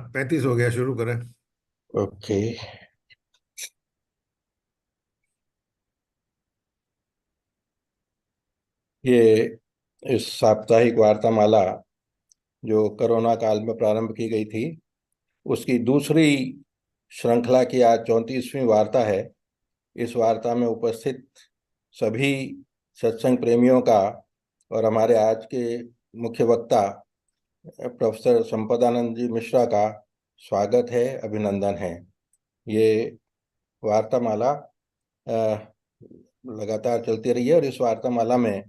35 हो गया, शुरू करें। ओके। ये इस साप्ताहिक वार्तामाला जो कोरोना काल में प्रारंभ की गई थी, उसकी दूसरी श्रृंखला की आज 34वीं वार्ता है। इस वार्ता में उपस्थित सभी सत्संग प्रेमियों का और हमारे आज के मुख्य वक्ता प्रोफेसर संपदानंद जी मिश्रा का स्वागत है, अभिनंदन है। ये वार्तामाला लगातार चलती रही है और इस वार्तामाला में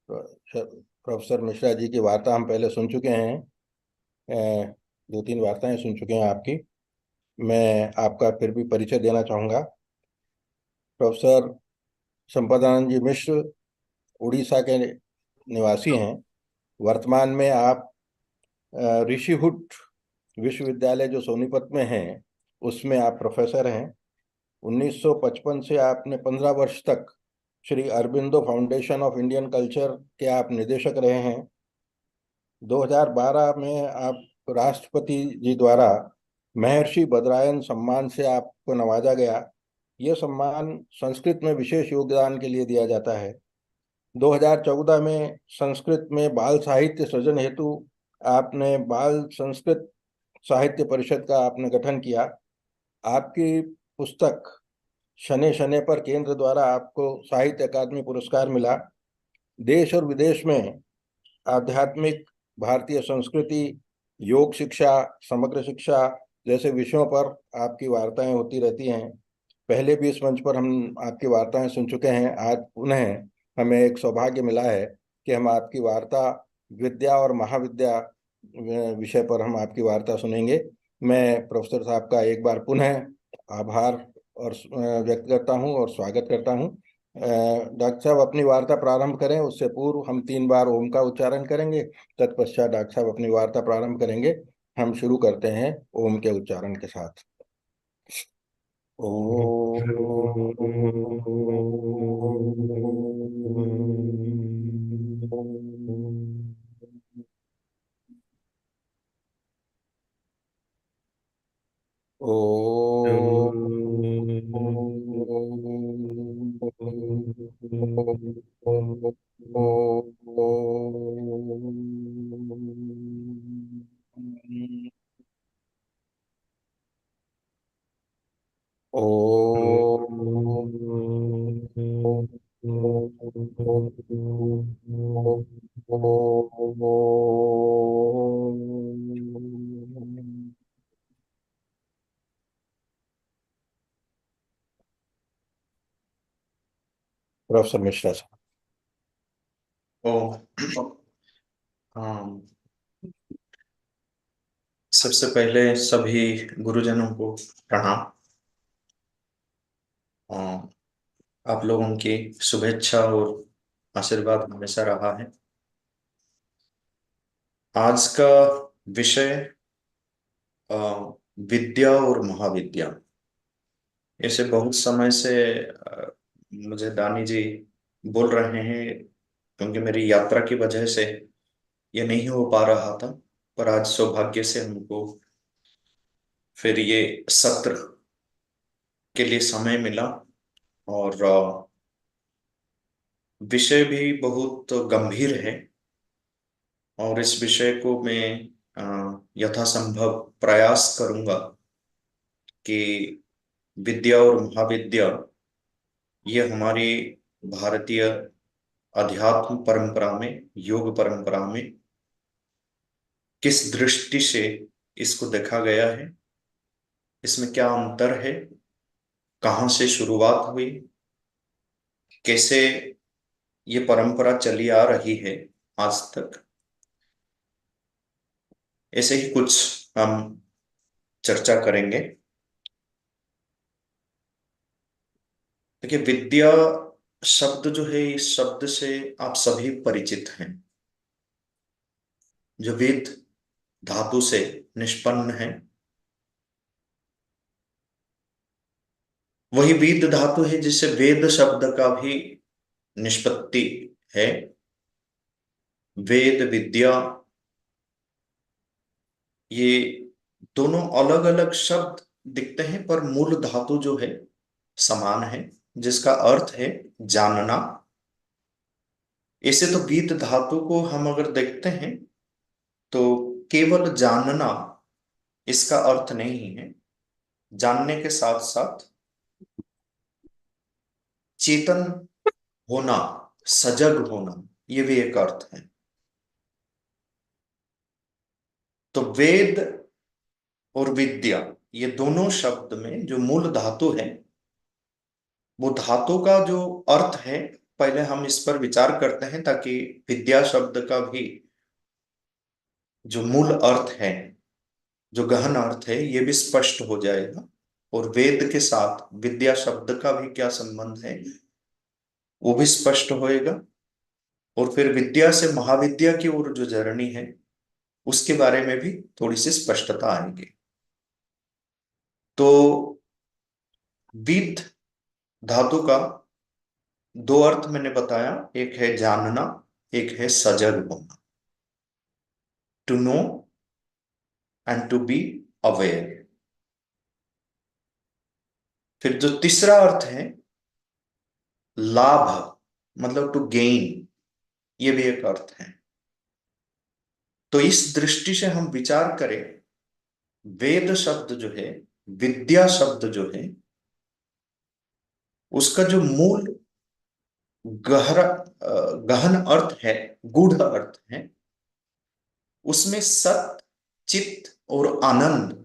प्रोफेसर मिश्रा जी की वार्ता हम पहले सुन चुके हैं। दो तीन वार्ताएं सुन चुके हैं आपकी। मैं आपका फिर भी परिचय देना चाहूँगा। प्रोफेसर संपदानंद जी मिश्र उड़ीसा के निवासी हैं। वर्तमान में आप ऋषिहुट विश्वविद्यालय जो सोनीपत में है, उसमें आप प्रोफेसर हैं। 1955 से आपने 15 वर्ष तक Shri Aurobindo foundation of Indian culture के आप निदेशक रहे हैं। 2012 में आप राष्ट्रपति जी द्वारा महर्षि बद्रायन सम्मान से आपको नवाजा गया। यह सम्मान संस्कृत में विशेष योगदान के लिए दिया जाता है। 2014 में संस्कृत में बाल साहित्य सृजन हेतु आपने बाल संस्कृत साहित्य परिषद का आपने गठन किया। आपकी पुस्तक शनै शनै पर केंद्र द्वारा आपको साहित्य अकादमी पुरस्कार मिला। देश और विदेश में आध्यात्मिक, भारतीय संस्कृति, योग शिक्षा, समग्र शिक्षा जैसे विषयों पर आपकी वार्ताएं होती रहती हैं। पहले भी इस मंच पर हम आपकी वार्ताएं सुन चुके हैं। आज पुनः हमें एक सौभाग्य मिला है कि हम आपकी वार्ता विद्या और महाविद्या विषय पर हम आपकी वार्ता सुनेंगे। मैं प्रोफेसर साहब का एक बार पुनः आभार और व्यक्त करता हूं और स्वागत करता हूं। डॉक्टर साहब अपनी वार्ता प्रारंभ करें, उससे पूर्व हम 3 बार ओम का उच्चारण करेंगे। तत्पश्चात डॉक्टर साहब अपनी वार्ता प्रारंभ करेंगे। हम शुरू करते हैं ओम के उच्चारण के साथ। प्रोफेसर मिश्रा साहब। ओ हाँ, सबसे पहले सभी गुरुजनों को प्रणाम। आप लोगों की शुभेच्छा और आशीर्वाद हमेशा रहा है। आज का विषय अ, विद्या और महाविद्या। ऐसे बहुत समय से मुझे दानी जी बोल रहे हैं, क्योंकि मेरी यात्रा की वजह से ये नहीं हो पा रहा था। पर आज सौभाग्य से हमको फिर ये सत्र के लिए समय मिला। और विषय भी बहुत गंभीर है, और इस विषय को मैं यथासंभव प्रयास करूंगा कि विद्या और महाविद्या ये हमारी भारतीय अध्यात्म परंपरा में, योग परंपरा में किस दृष्टि से इसको देखा गया है, इसमें क्या अंतर है, कहाँ से शुरुआत हुई, कैसे ये परंपरा चली आ रही है आज तक, ऐसे ही कुछ हम चर्चा करेंगे। देखिए, विद्या शब्द जो है, इस शब्द से आप सभी परिचित हैं, जो वेद धातु से निष्पन्न है। वही वेद धातु है जिससे वेद शब्द का भी निष्पत्ति है। वेद, विद्या, ये दोनों अलग अलग शब्द दिखते हैं पर मूल धातु जो है समान है, जिसका अर्थ है जानना। ऐसे तो वीत धातु को हम अगर देखते हैं तो केवल जानना इसका अर्थ नहीं है। जानने के साथ साथ चेतन होना, सजग होना, ये भी एक अर्थ है। तो वेद और विद्या, ये दोनों शब्द में जो मूल धातु है, वो धातु का जो अर्थ है, पहले हम इस पर विचार करते हैं ताकि विद्या शब्द का भी जो मूल अर्थ है, जो गहन अर्थ है, ये भी स्पष्ट हो जाएगा। और वेद के साथ विद्या शब्द का भी क्या संबंध है, वो भी स्पष्ट होएगा। और फिर विद्या से महाविद्या की ओर जो जर्नी है, उसके बारे में भी थोड़ी सी स्पष्टता आएगी। तो विद धातु का दो अर्थ मैंने बताया, एक है जानना, एक है सजग होना, to know and to be aware. फिर जो तीसरा अर्थ है लाभ, मतलब टू गेन, ये भी एक अर्थ है। तो इस दृष्टि से हम विचार करें, वेद शब्द जो है, विद्या शब्द जो है, उसका जो मूल गहरा गहन अर्थ है, गूढ़ अर्थ है, उसमें सत, चित और आनंद,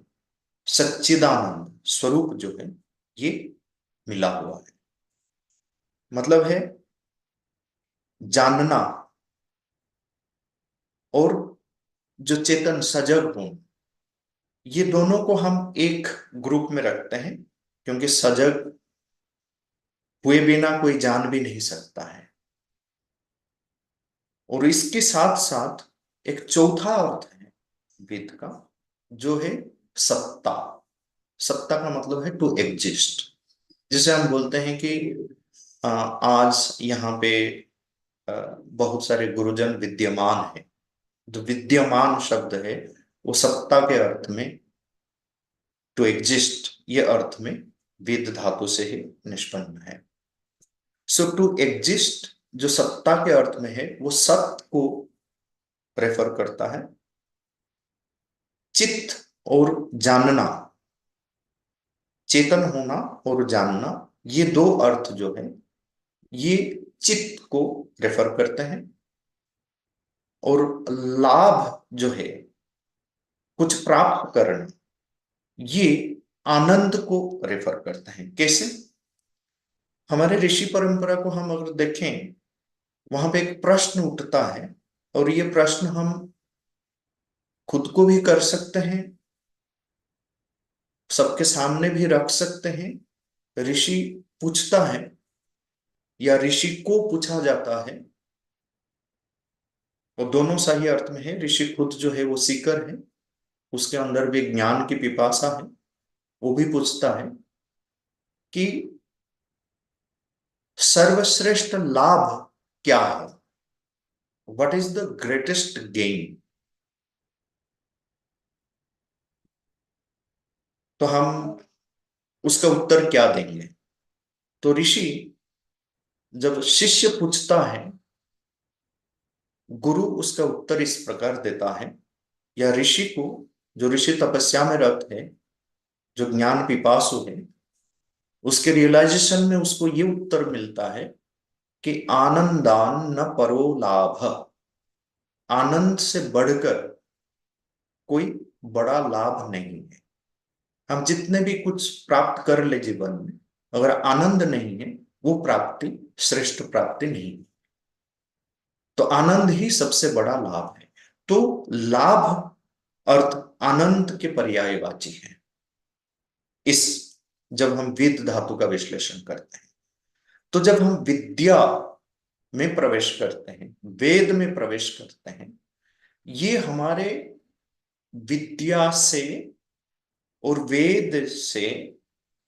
सच्चिदानंद स्वरूप जो है, ये मिला हुआ है। मतलब है जानना और जो चेतन सजग हो, ये दोनों को हम एक ग्रुप में रखते हैं, क्योंकि सजग हुए बिना कोई जान भी नहीं सकता है। और इसके साथ साथ एक चौथा अर्थ है वेद का, जो है सत्ता। सत्ता का मतलब है टू एग्जिस्ट। जिसे हम बोलते हैं कि आज यहाँ पे बहुत सारे गुरुजन विद्यमान है। जो विद्यमान शब्द है, वो सत्ता के अर्थ में, टू एग्जिस्ट ये अर्थ में वेद धातु से ही निष्पन्न है। सो टू एग्जिस्ट जो सत्ता के अर्थ में है, वो सत्य को रेफर करता है। चित्त और जानना, चेतन होना और जानना, ये दो अर्थ जो है, ये चित्त को रेफर करते हैं। और लाभ जो है, कुछ प्राप्त करना, ये आनंद को रेफर करते हैं। कैसे? हमारे ऋषि परंपरा को हम अगर देखें, वहां पे एक प्रश्न उठता है, और ये प्रश्न हम खुद को भी कर सकते हैं, सबके सामने भी रख सकते हैं। ऋषि पूछता है या ऋषि को पूछा जाता है, और दोनों सही अर्थ में है। ऋषि खुद जो है वो सीकर है, उसके अंदर भी ज्ञान की पिपासा है। वो भी पूछता है कि सर्वश्रेष्ठ लाभ क्या है, what is the greatest gain. तो हम उसका उत्तर क्या देंगे? तो ऋषि, जब शिष्य पूछता है, गुरु उसका उत्तर इस प्रकार देता है, या ऋषि को, जो ऋषि तपस्या में रत है, जो ज्ञान पिपासु है, उसके रियलाइजेशन में उसको ये उत्तर मिलता है कि आनंदान न परो लाभ। आनंद से बढ़कर कोई बड़ा लाभ नहीं है। हम जितने भी कुछ प्राप्त कर ले जीवन में, अगर आनंद नहीं है, वो प्राप्ति श्रेष्ठ प्राप्ति नहीं है। तो आनंद ही सबसे बड़ा लाभ है। तो लाभ अर्थ आनंद के पर्यायवाची है। इस जब हम वेद धातु का विश्लेषण करते हैं, तो जब हम विद्या में प्रवेश करते हैं, वेद में प्रवेश करते हैं, ये हमारे विद्या से और वेद से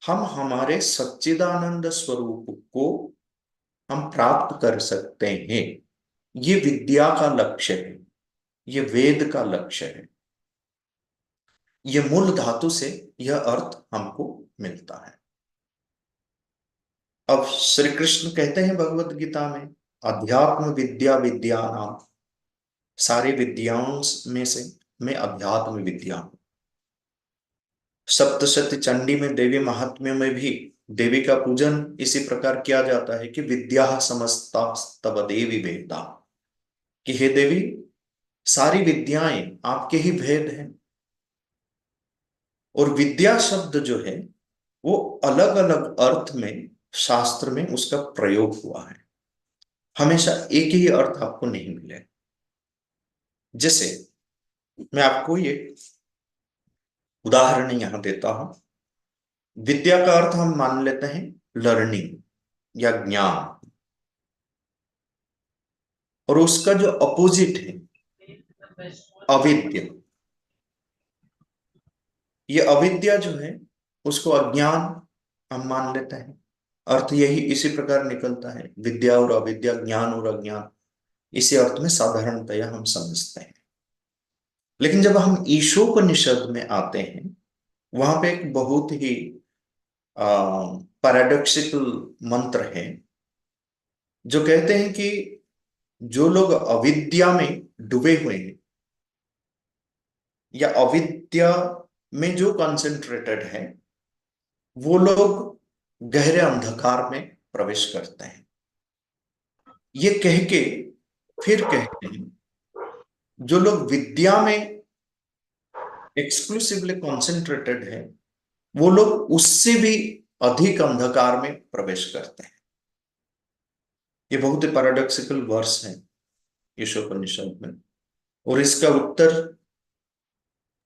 हम हमारे सच्चिदानंद स्वरूप को हम प्राप्त कर सकते हैं। ये विद्या का लक्ष्य है, ये वेद का लक्ष्य है। ये मूल धातु से यह अर्थ हमको मिलता है। अब श्री कृष्ण कहते हैं भगवत गीता में, अध्यात्म विद्या विद्या नाम, सारी विद्याओं में से मैं अध्यात्म विद्या हूं। सप्तशती चंडी में देवी महात्म्य में भी देवी का पूजन इसी प्रकार किया जाता है कि विद्या समस्ता तव देवी वेदा, कि हे देवी सारी विद्याएं आपके ही भेद हैं। और विद्या शब्द जो है वो अलग अलग अर्थ में शास्त्र में उसका प्रयोग हुआ है, हमेशा एक ही अर्थ आपको नहीं मिले। जैसे मैं आपको ये उदाहरण यहां देता हूं। विद्या का अर्थ हम मान लेते हैं लर्निंग या ज्ञान, और उसका जो अपोजिट है अविद्या, ये अविद्या जो है उसको अज्ञान हम मान लेते हैं। अर्थ यही इसी प्रकार निकलता है, विद्या और अविद्या, ज्ञान और अज्ञान, इसी अर्थ में साधारणतया हम समझते हैं। लेकिन जब हम ईशोपनिषद में आते हैं, वहां पे एक बहुत ही पैराडॉक्सिकल मंत्र है, जो कहते हैं कि जो लोग अविद्या में डूबे हुए हैं या अविद्या में जो कंसंट्रेटेड है, वो लोग गहरे अंधकार में प्रवेश करते हैं। ये कह के फिर कहते हैं जो लोग विद्या में एक्सक्लूसिवली कॉन्सेंट्रेटेड है, वो लोग उससे भी अधिक अंधकार में प्रवेश करते हैं। ये बहुत ही पैराडॉक्सिकल वर्स है ईशोपनिषद में, और इसका उत्तर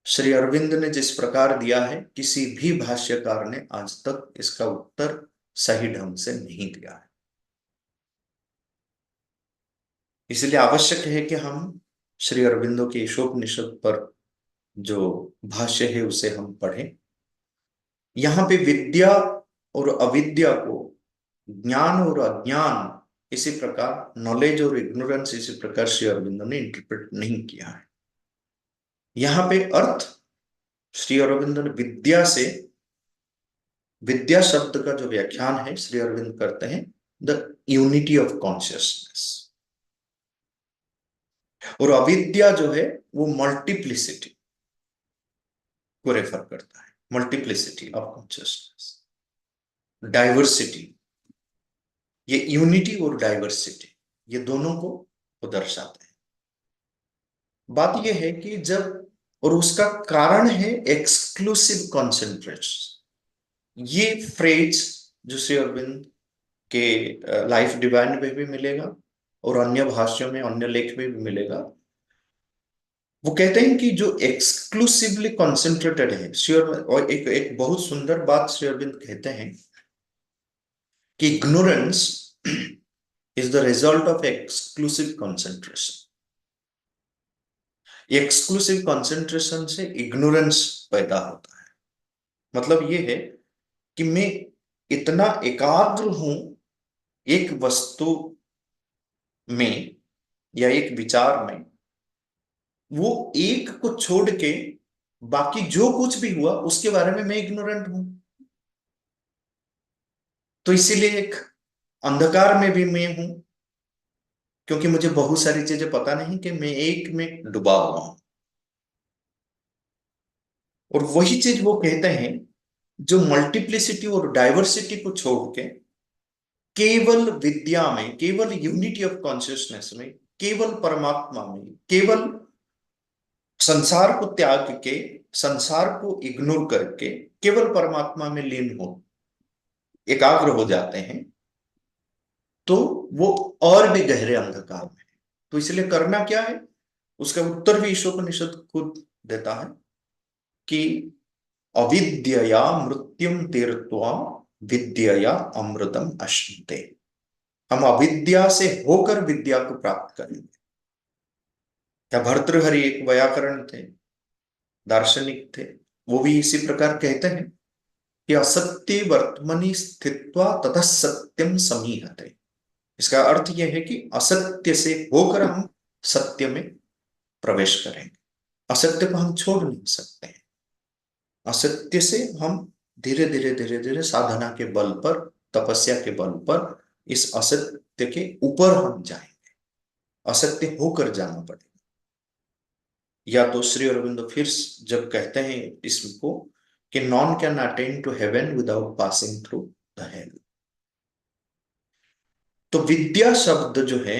श्री अरविंद ने जिस प्रकार दिया है, किसी भी भाष्यकार ने आज तक इसका उत्तर सही ढंग से नहीं दिया है। इसलिए आवश्यक है कि हम श्री अरविंदो के ईशोपनिषद पर जो भाष्य है उसे हम पढ़ें। यहां पे विद्या और अविद्या को, ज्ञान और अज्ञान, इसी प्रकार नॉलेज और इग्नोरेंस, इसी प्रकार श्री अरविंदो ने इंटरप्रेट नहीं किया है। यहां पे अर्थ श्री अरविंदो ने विद्या से, विद्या शब्द का जो व्याख्यान है श्री अरविंद करते हैं द यूनिटी ऑफ कॉन्शियसनेस, और अविद्या जो है वो मल्टीप्लिसिटी को रेफर करता है, मल्टीप्लिसिटी ऑफ कॉन्शियसनेस, डाइवर्सिटी। ये यूनिटी और डाइवर्सिटी, ये दोनों को वो दर्शाते हैं। बात यह है कि जब, और उसका कारण है एक्सक्लूसिव कॉन्सेंट्रेशन। ये फ्रेज जो श्री अरविंद के लाइफ डिवाइन में भी मिलेगा और अन्य भाष्यों में, अन्य लेख में भी मिलेगा। वो कहते हैं कि जो एक्सक्लूसिवली कॉन्सेंट्रेटेड है श्री अरविंद, और एक बहुत सुंदर बात श्री अरविंद कहते हैं कि ignorance is the result of exclusive concentration. Exclusive concentration से इग्नोरेंस पैदा होता है। मतलब ये है कि मैं इतना एकाग्र हूं एक वस्तु में या एक विचार में, वो एक को छोड़ के बाकी जो कुछ भी हुआ उसके बारे में मैं इग्नोरेंट हूं। तो इसीलिए एक अंधकार में भी मैं हूं, क्योंकि मुझे बहुत सारी चीजें पता नहीं कि मैं एक में डूबा हुआ हूं। और वही चीज वो कहते हैं, जो मल्टीप्लिसिटी और डाइवर्सिटी को छोड़ के केवल विद्या में, केवल यूनिटी ऑफ कॉन्शियसनेस में, केवल परमात्मा में, केवल संसार को त्याग के, संसार को इग्नोर करके केवल परमात्मा में लीन हो, एकाग्र हो जाते हैं, तो वो और भी गहरे अंधकार में है। तो इसलिए करना क्या है, उसका उत्तर भी ईशोपनिषद खुद देता है कि अविद्यया मृत्युम तीर्त्वा विद्यया अमृतम अश्नुते। हम अविद्या से होकर विद्या को प्राप्त करेंगे। क्या भर्तृहरि एक व्याकरण थे, दार्शनिक थे, वो भी इसी प्रकार कहते हैं कि असत्य वर्तमनि स्थित्वा ततः सत्यम समीहते। इसका अर्थ यह है कि असत्य से होकर हम सत्य में प्रवेश करेंगे। असत्य को हम छोड़ नहीं सकते हैं। असत्य से हम धीरे धीरे धीरे धीरे साधना के बल पर, तपस्या के बल पर इस असत्य के ऊपर हम जाएंगे, असत्य होकर जाना पड़ेगा। या तो श्री अरविंदो फिर जब कहते हैं इसको कि none can attain to heaven without passing through the hell. तो विद्या शब्द जो है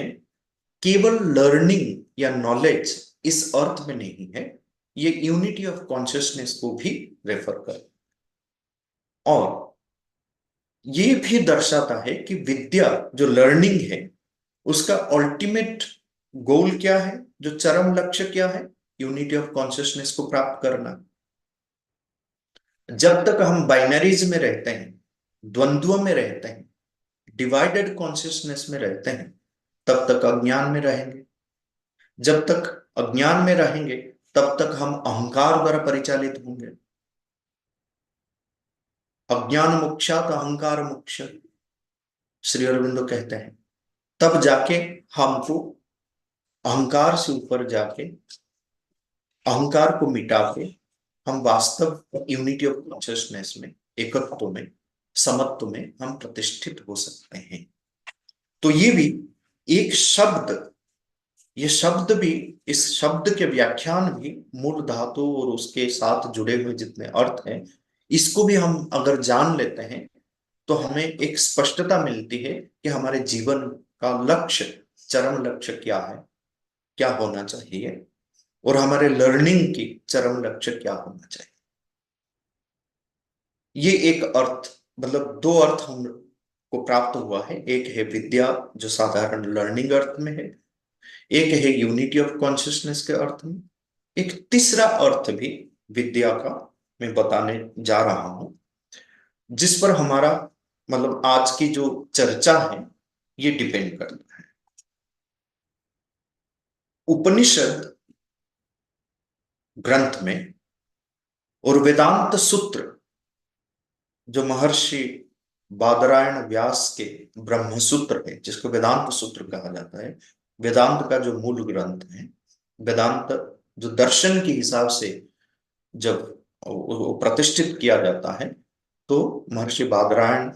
केवल लर्निंग या नॉलेज इस अर्थ में नहीं है, ये यूनिटी ऑफ कॉन्शियसनेस को भी रेफर कर, और ये भी दर्शाता है कि विद्या जो लर्निंग है उसका अल्टीमेट गोल क्या है, जो चरम लक्ष्य क्या है, यूनिटी ऑफ कॉन्शियसनेस को प्राप्त करना। जब तक हम बाइनरीज में रहते हैं, द्वंद्व में रहते हैं, डिवाइडेड कॉन्शियसनेस में रहते हैं, तब तक अज्ञान में रहेंगे। जब तक अज्ञान में रहेंगे तब तक हम अहंकार द्वारा परिचालित होंगे। अज्ञान मोक्षात अहंकार मोक्ष, श्री अरविंदो कहते हैं। तब जाके हमको अहंकार से ऊपर जाके, अहंकार को मिटा के हम वास्तव यूनिटी ऑफ कॉन्शियसनेस में, एकत्व में, समत्व में हम प्रतिष्ठित हो सकते हैं। तो ये भी एक शब्द, ये शब्द भी, इस शब्द के व्याख्यान भी, मूल धातु और उसके साथ जुड़े हुए जितने अर्थ हैं, इसको भी हम अगर जान लेते हैं तो हमें एक स्पष्टता मिलती है कि हमारे जीवन का लक्ष्य, चरम लक्ष्य क्या है, क्या होना चाहिए, और हमारे लर्निंग की चरम लक्ष्य क्या होना चाहिए। ये एक अर्थ, मतलब दो अर्थ हम को प्राप्त हुआ है। एक है विद्या जो साधारण लर्निंग अर्थ में है, एक है यूनिटी ऑफ कॉन्शियसनेस के अर्थ में, एक तीसरा अर्थ भी विद्या का मैं बताने जा रहा हूं, जिस पर हमारा मतलब आज की जो चर्चा है ये डिपेंड करता है। उपनिषद ग्रंथ में और वेदांत सूत्र जो महर्षि बादरायण व्यास के ब्रह्म सूत्र है, जिसको वेदांत सूत्र कहा जाता है, वेदांत का जो मूल ग्रंथ है, वेदांत जो दर्शन के हिसाब से जब वो प्रतिष्ठित किया जाता है तो महर्षि बादरायण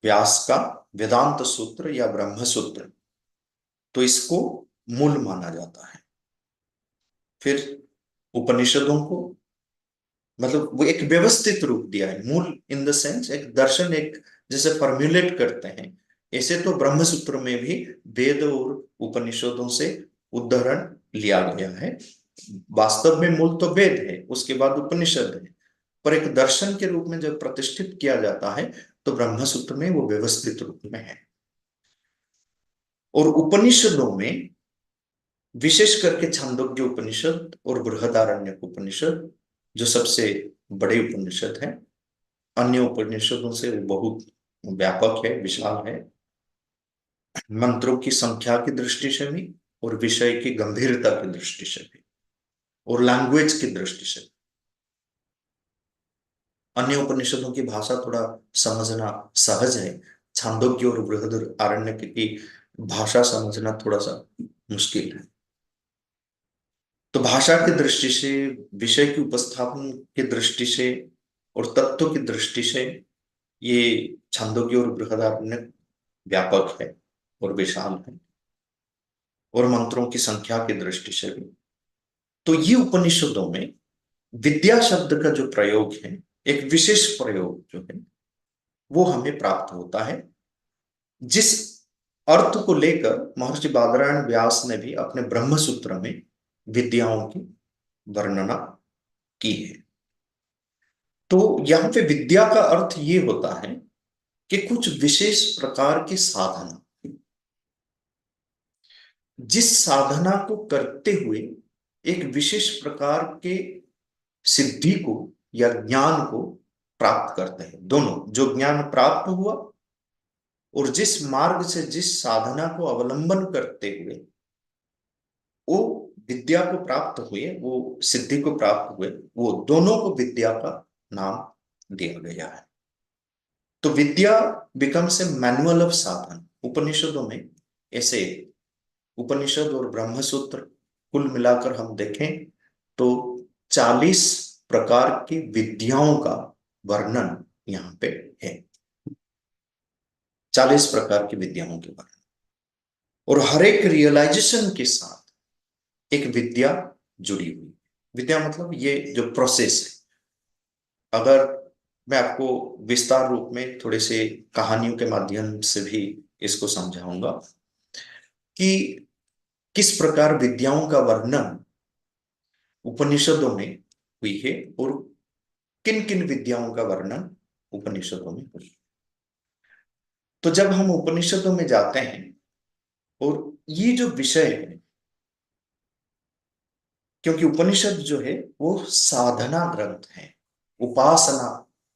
व्यास का वेदांत सूत्र या ब्रह्म सूत्र, तो इसको मूल माना जाता है। फिर उपनिषदों को मतलब वो एक व्यवस्थित रूप दिया है, मूल इन द सेंस एक दर्शन, एक जैसे फॉर्म्युलेट करते हैं, ऐसे तो ब्रह्म सूत्र में भी वेद और उपनिषदों से उदाहरण लिया गया है। वास्तव में मूल तो वेद है, उसके बाद उपनिषद है, पर एक दर्शन के रूप में जब प्रतिष्ठित किया जाता है तो ब्रह्म सूत्र में वो व्यवस्थित रूप में है। और उपनिषदों में विशेष करके छांदोग्य उपनिषद और बृहदारण्यक उपनिषद जो सबसे बड़े उपनिषद हैं, अन्य उपनिषदों से बहुत व्यापक है, विशाल है, मंत्रों की संख्या की दृष्टि से भी, और विषय की गंभीरता की दृष्टि से भी, और लैंग्वेज की दृष्टि से। अन्य उपनिषदों की भाषा थोड़ा समझना सहज है, छांदोग्य और बृहदारण्यक की भाषा समझना थोड़ा सा मुश्किल है। तो भाषा की दृष्टि से, विषय की उपस्थापन की दृष्टि से और तत्व की दृष्टि से ये छांदोग्य और बृहदारण्यक व्यापक है और विशाल है, और मंत्रों की संख्या की दृष्टि से भी। तो ये उपनिषदों में विद्या शब्द का जो प्रयोग है, एक विशेष प्रयोग जो है वो हमें प्राप्त होता है, जिस अर्थ को लेकर महर्षि बादरायण व्यास ने भी अपने ब्रह्म सूत्र में विद्याओं की वर्णना की है। तो यहां पे विद्या का अर्थ ये होता है कि कुछ विशेष प्रकार की साधना, जिस साधना को करते हुए एक विशेष प्रकार के सिद्धि को या ज्ञान को प्राप्त करते हैं। दोनों, जो ज्ञान प्राप्त हुआ और जिस मार्ग से, जिस साधना को अवलंबन करते हुए वो विद्या को प्राप्त हुए, वो सिद्धि को प्राप्त हुए, वो दोनों को विद्या का नाम दिया गया है। तो विद्या बिकम्स ए मैनुअल ऑफ साधन। उपनिषदों में ऐसे, उपनिषद और ब्रह्मसूत्र कुल मिलाकर हम देखें तो 40 प्रकार की विद्याओं का वर्णन यहाँ पे है। 40 प्रकार की विद्याओं के वर्णन, और हर एक रियलाइजेशन के साथ एक विद्या जुड़ी हुई। विद्या मतलब ये जो प्रोसेस है। अगर मैं आपको विस्तार रूप में थोड़े से कहानियों के माध्यम से भी इसको समझाऊंगा कि किस प्रकार विद्याओं का वर्णन उपनिषदों में हुई है और किन किन विद्याओं का वर्णन उपनिषदों में हुई है। तो जब हम उपनिषदों में जाते हैं, और ये जो विषय है, क्योंकि उपनिषद जो है वो साधना ग्रंथ है, उपासना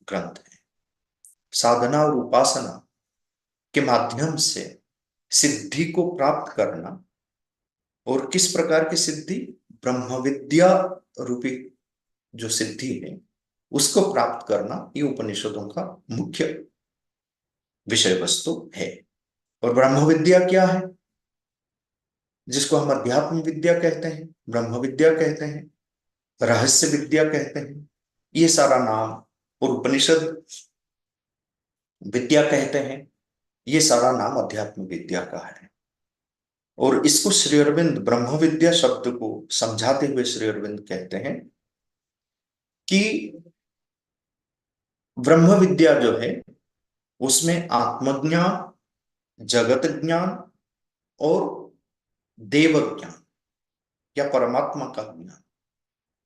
ग्रंथ है। साधना और उपासना के माध्यम से सिद्धि को प्राप्त करना, और किस प्रकार की सिद्धि? ब्रह्म विद्या रूपी जो सिद्धि है उसको प्राप्त करना, ये उपनिषदों का मुख्य विषय वस्तु है। और ब्रह्म विद्या क्या है? जिसको हम अध्यात्म विद्या कहते हैं, ब्रह्म विद्या कहते हैं, रहस्य विद्या कहते हैं, ये सारा नाम, और उपनिषद विद्या कहते हैं, ये सारा नाम अध्यात्म विद्या का है। और इसको श्री अरविंद ब्रह्म विद्या शब्द को समझाते हुए श्री अरविंद कहते हैं कि ब्रह्म विद्या जो है उसमें आत्मज्ञान, जगत ज्ञान और देव ज्ञान या परमात्मा का ज्ञान,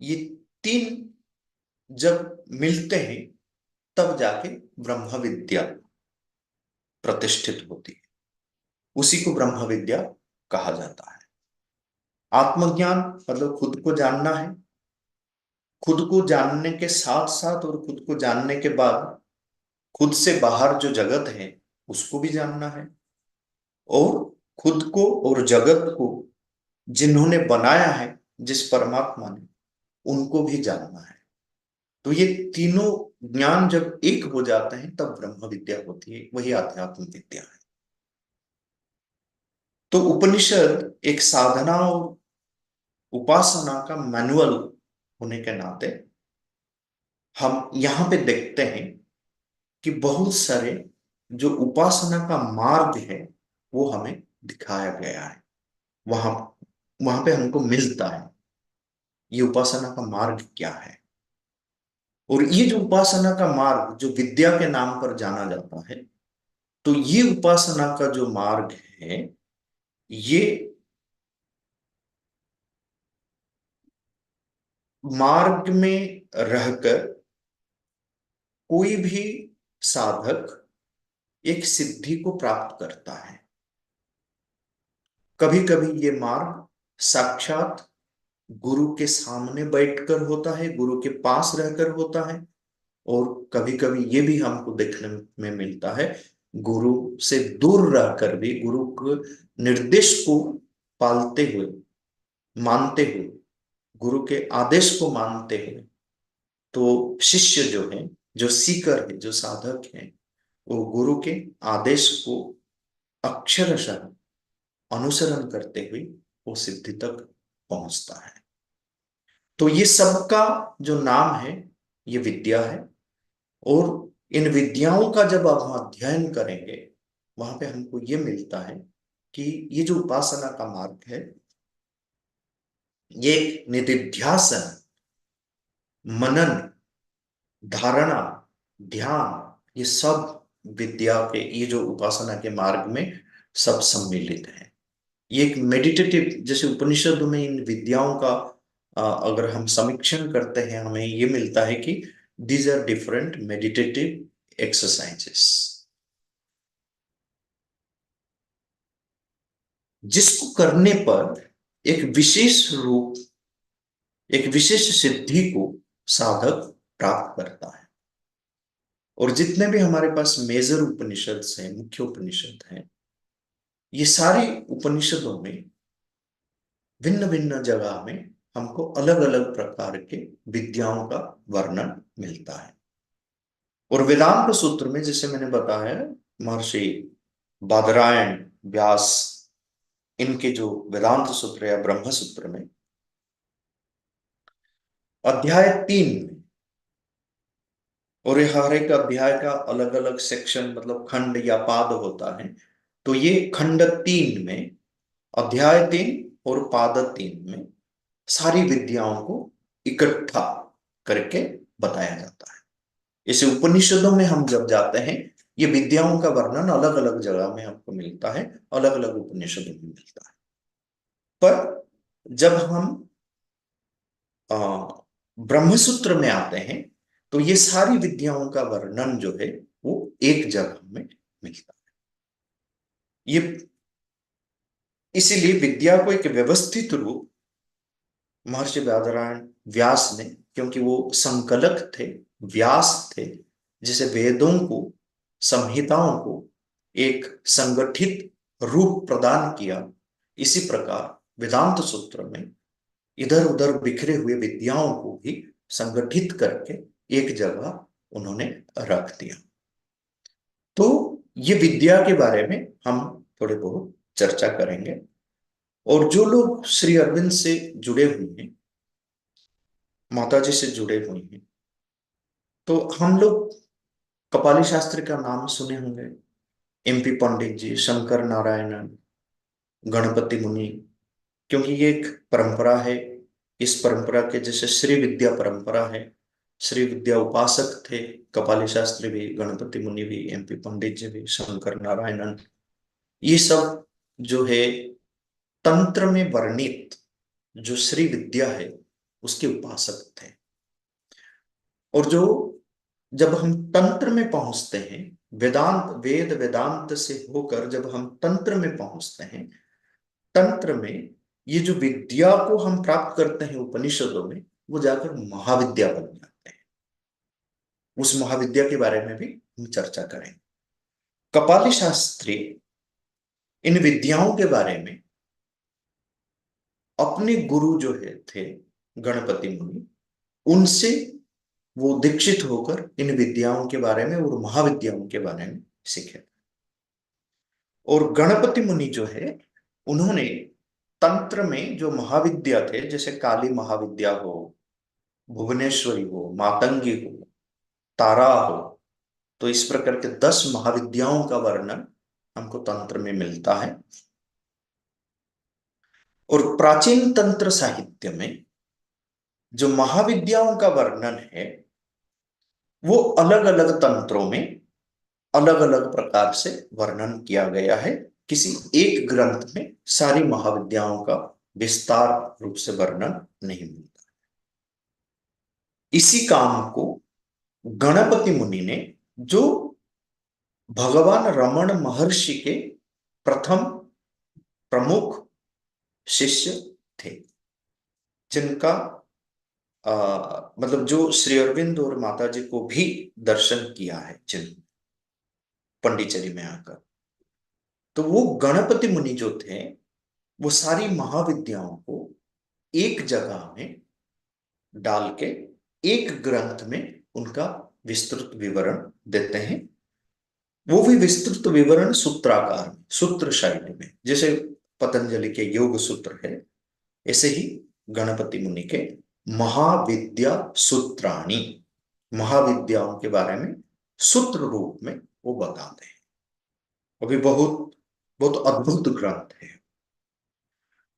ये तीन जब मिलते हैं तब जाके ब्रह्म विद्या प्रतिष्ठित होती है। उसी को ब्रह्म विद्या कहा जाता है। आत्मज्ञान मतलब खुद को जानना है, खुद को जानने के साथ साथ और खुद को जानने के बाद खुद से बाहर जो जगत है उसको भी जानना है, और खुद को और जगत को जिन्होंने बनाया है, जिस परमात्मा ने, उनको भी जानना है। तो ये तीनों ज्ञान जब एक हो जाते हैं तब ब्रह्म विद्या होती है, वही आध्यात्म विद्या है। तो उपनिषद एक साधना और उपासना का मैनुअल होने के नाते हम यहां पे देखते हैं कि बहुत सारे जो उपासना का मार्ग है वो हमें दिखाया गया है। वहां वहां पे हमको मिलता है ये उपासना का मार्ग क्या है। और ये जो उपासना का मार्ग जो विद्या के नाम पर जाना जाता है, तो ये उपासना का जो मार्ग है, ये मार्ग में रहकर कोई भी साधक एक सिद्धि को प्राप्त करता है। कभी कभी ये मार्ग साक्षात गुरु के सामने बैठकर होता है, गुरु के पास रहकर होता है, और कभी कभी ये भी हमको देखने में मिलता है गुरु से दूर रहकर भी, गुरु के निर्देश को पालते हुए, मानते हुए, गुरु के आदेश को मानते हुए, तो शिष्य जो है, जो सीकर है, जो साधक है, वो गुरु के आदेश को अक्षरशः अनुसरण करते हुए वो सिद्धि तक पहुंचता है। तो ये सबका जो नाम है ये विद्या है। और इन विद्याओं का जब हम अध्ययन करेंगे, वहां पे हमको ये मिलता है कि ये जो उपासना का मार्ग है, ये निधिध्यासन, मनन, धारणा, ध्यान, ये सब विद्या के, ये जो उपासना के मार्ग में सब सम्मिलित है। ये एक मेडिटेटिव, जैसे उपनिषदों में इन विद्याओं का अगर हम समीक्षण करते हैं, हमें ये मिलता है कि these are different meditative exercises, जिसको करने पर एक विशेष रूप, एक विशेष सिद्धि को साधक प्राप्त करता है। और जितने भी हमारे पास मेजर उपनिषद हैं, मुख्य उपनिषद हैं, ये सारी उपनिषदों में भिन्न भिन्न जगह में हमको अलग अलग प्रकार के विद्याओं का वर्णन मिलता है। और वेदांत सूत्र में, जैसे मैंने बताया, महर्षि बादरायण, व्यास, इनके जो वेदांत सूत्र या ब्रह्म सूत्र में अध्याय 3 में, और ये हर एक अध्याय का अलग अलग सेक्शन मतलब खंड या पाद होता है, तो ये खंड 3 में, अध्याय 3 और पाद 3 में सारी विद्याओं को इकट्ठा करके बताया जाता है। इसे उपनिषदों में हम जब जाते हैं, ये विद्याओं का वर्णन अलग अलग जगह में हमको मिलता है, अलग अलग उपनिषदों में मिलता है। पर जब हम आ, ब्रह्मसूत्र में आते हैं, तो ये सारी विद्याओं का वर्णन जो है वो एक जगह में मिलता है। ये इसीलिए विद्या को एक व्यवस्थित रूप महर्षि बादरायण व्यास ने, क्योंकि वो संकलक थे, व्यास थे, जिसे वेदों को, संहिताओं को एक संगठित रूप प्रदान किया, इसी प्रकार वेदांत सूत्र में इधर उधर बिखरे हुए विद्याओं को भी संगठित करके एक जगह उन्होंने रख दिया। तो ये विद्या के बारे में हम थोड़े बहुत चर्चा करेंगे। और जो लोग श्री अरविंद से जुड़े हुए हैं, माता जी से जुड़े हुए हैं, तो हम लोग कपाली शास्त्री का नाम सुने होंगे, एमपी पंडित जी, शंकर नारायणन, गणपति मुनि, क्योंकि ये एक परंपरा है। इस परंपरा के जैसे श्री विद्या परंपरा है, श्री विद्या उपासक थे कपाली शास्त्री भी, गणपति मुनि भी, एमपी पंडित जी भी, शंकर नारायणन, ये सब जो है तंत्र में वर्णित जो श्री विद्या है उसके उपासक थे। और जो जब हम तंत्र में पहुंचते हैं, वेदांत, वेद वेदांत से होकर जब हम तंत्र में पहुंचते हैं, तंत्र में ये जो विद्या को हम प्राप्त करते हैं उपनिषदों में, वो जाकर महाविद्या बन जाते हैं। उस महाविद्या के बारे में भी हम चर्चा करेंगे। कपाली शास्त्री इन विद्याओं के बारे में अपने गुरु जो है थे गणपति मुनि, उनसे वो दीक्षित होकर इन विद्याओं के बारे में और महाविद्याओं के बारे में सीखे। और गणपति मुनि जो है, उन्होंने तंत्र में जो महाविद्या थे, जैसे काली महाविद्या हो, भुवनेश्वरी हो, मातंगी हो, तारा हो, तो इस प्रकार के 10 महाविद्याओं का वर्णन हमको तंत्र में मिलता है। और प्राचीन तंत्र साहित्य में जो महाविद्याओं का वर्णन है, वो अलग अलग तंत्रों में अलग अलग प्रकार से वर्णन किया गया है। किसी एक ग्रंथ में सारी महाविद्याओं का विस्तार रूप से वर्णन नहीं मिलता। इसी काम को गणपति मुनि ने, जो भगवान रमण महर्षि के प्रथम प्रमुख शिष्य थे, जिनका मतलब जो श्री अरविंद और माता जी को भी दर्शन किया है जिन पंडिचेरी में आकर, तो वो गणपति मुनि जो थे, वो सारी महाविद्याओं को एक जगह में डाल के एक ग्रंथ में उनका विस्तृत विवरण देते हैं। वो भी विस्तृत विवरण सूत्राकार में, सूत्र शैली में, जैसे पतंजलि के योग सूत्र है, ऐसे ही गणपति मुनि के महाविद्या सूत्राणी, महाविद्याओं के बारे में सूत्र रूप में वो बताते हैं। अभी बहुत बहुत अद्भुत ग्रंथ है।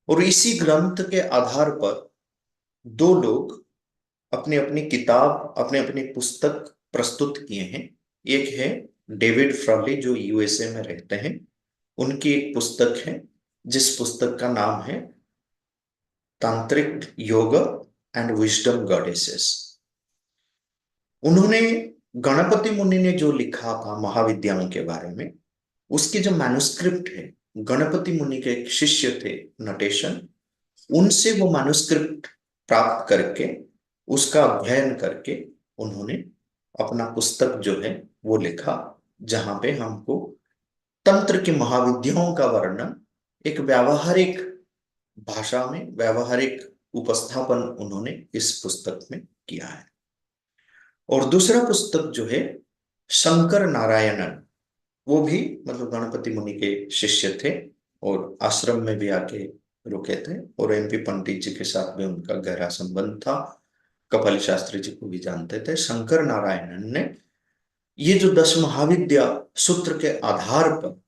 और इसी ग्रंथ के आधार पर दो लोग अपनी अपनी किताब, अपने अपनी पुस्तक प्रस्तुत किए हैं। एक है डेविड फ्रॉली, जो यूएसए में रहते हैं, उनकी एक पुस्तक है जिस पुस्तक का नाम है तांत्रिक योग एंड विजडम गॉडेसेस। उन्होंने, गणपति मुनि ने जो लिखा था महाविद्याओं के बारे में, उसकी जो मैन्युस्क्रिप्ट है, गणपति मुनि के एक शिष्य थे नटेशन, उनसे वो मैन्युस्क्रिप्ट प्राप्त करके उसका अध्ययन करके उन्होंने अपना पुस्तक जो है वो लिखा, जहां पे हमको तंत्र की महाविद्याओं का वर्णन एक व्यावहारिक भाषा में, व्यावहारिक उपस्थापन उन्होंने इस पुस्तक में किया है। और दूसरा पुस्तक जो है शंकर नारायणन, वो भी मतलब गणपति मुनि के शिष्य थे और आश्रम में भी आके रुके थे, और एमपी पंडित जी के साथ भी उनका गहरा संबंध था। कपाली शास्त्री जी को भी जानते थे, शंकर नारायणन ने ये जो 10 महाविद्या सूत्र के आधार पर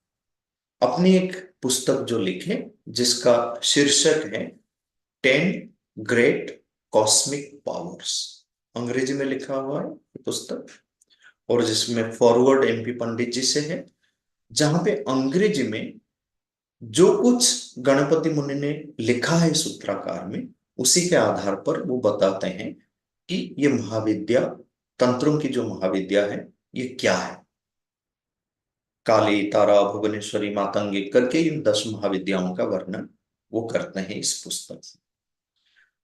अपनी एक पुस्तक जो लिखे, जिसका शीर्षक है 10 ग्रेट कॉस्मिक पावर्स, अंग्रेजी में लिखा हुआ है ये पुस्तक, और जिसमें फॉरवर्ड एमपी पंडित जी से है, जहां पे अंग्रेजी में जो कुछ गणपति मुनि ने लिखा है सूत्राकार में, उसी के आधार पर वो बताते हैं कि ये महाविद्या, तंत्रों की जो महाविद्या है, ये क्या है। काली, तारा, भुवनेश्वरी, मातंगी करके इन 10 महाविद्याओं का वर्णन वो करते हैं इस पुस्तक में।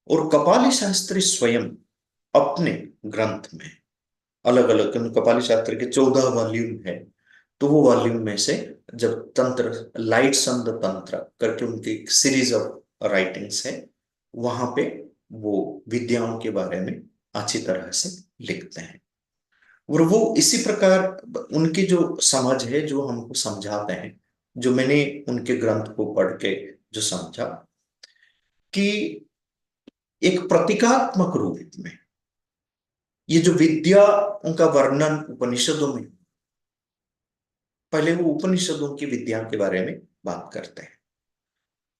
और कपाली शास्त्री स्वयं अपने ग्रंथ में अलग अलग, कपाली शास्त्री के 14 वॉल्यूम है, तो वो वॉल्यूम में से जब तंत्र, लाइट्स ऑन द तंत्र करके उनकी एक सीरीज ऑफ राइटिंग्स है, वहां पे वो विद्याओं के बारे में अच्छी तरह से लिखते हैं। और वो इसी प्रकार उनकी जो समझ है, जो हमको समझाते हैं, जो मैंने उनके ग्रंथ को पढ़ के जो समझा, कि एक प्रतीकात्मक रूप में ये जो विद्या उनका वर्णन उपनिषदों में, पहले वो उपनिषदों की विद्या के बारे में बात करते हैं,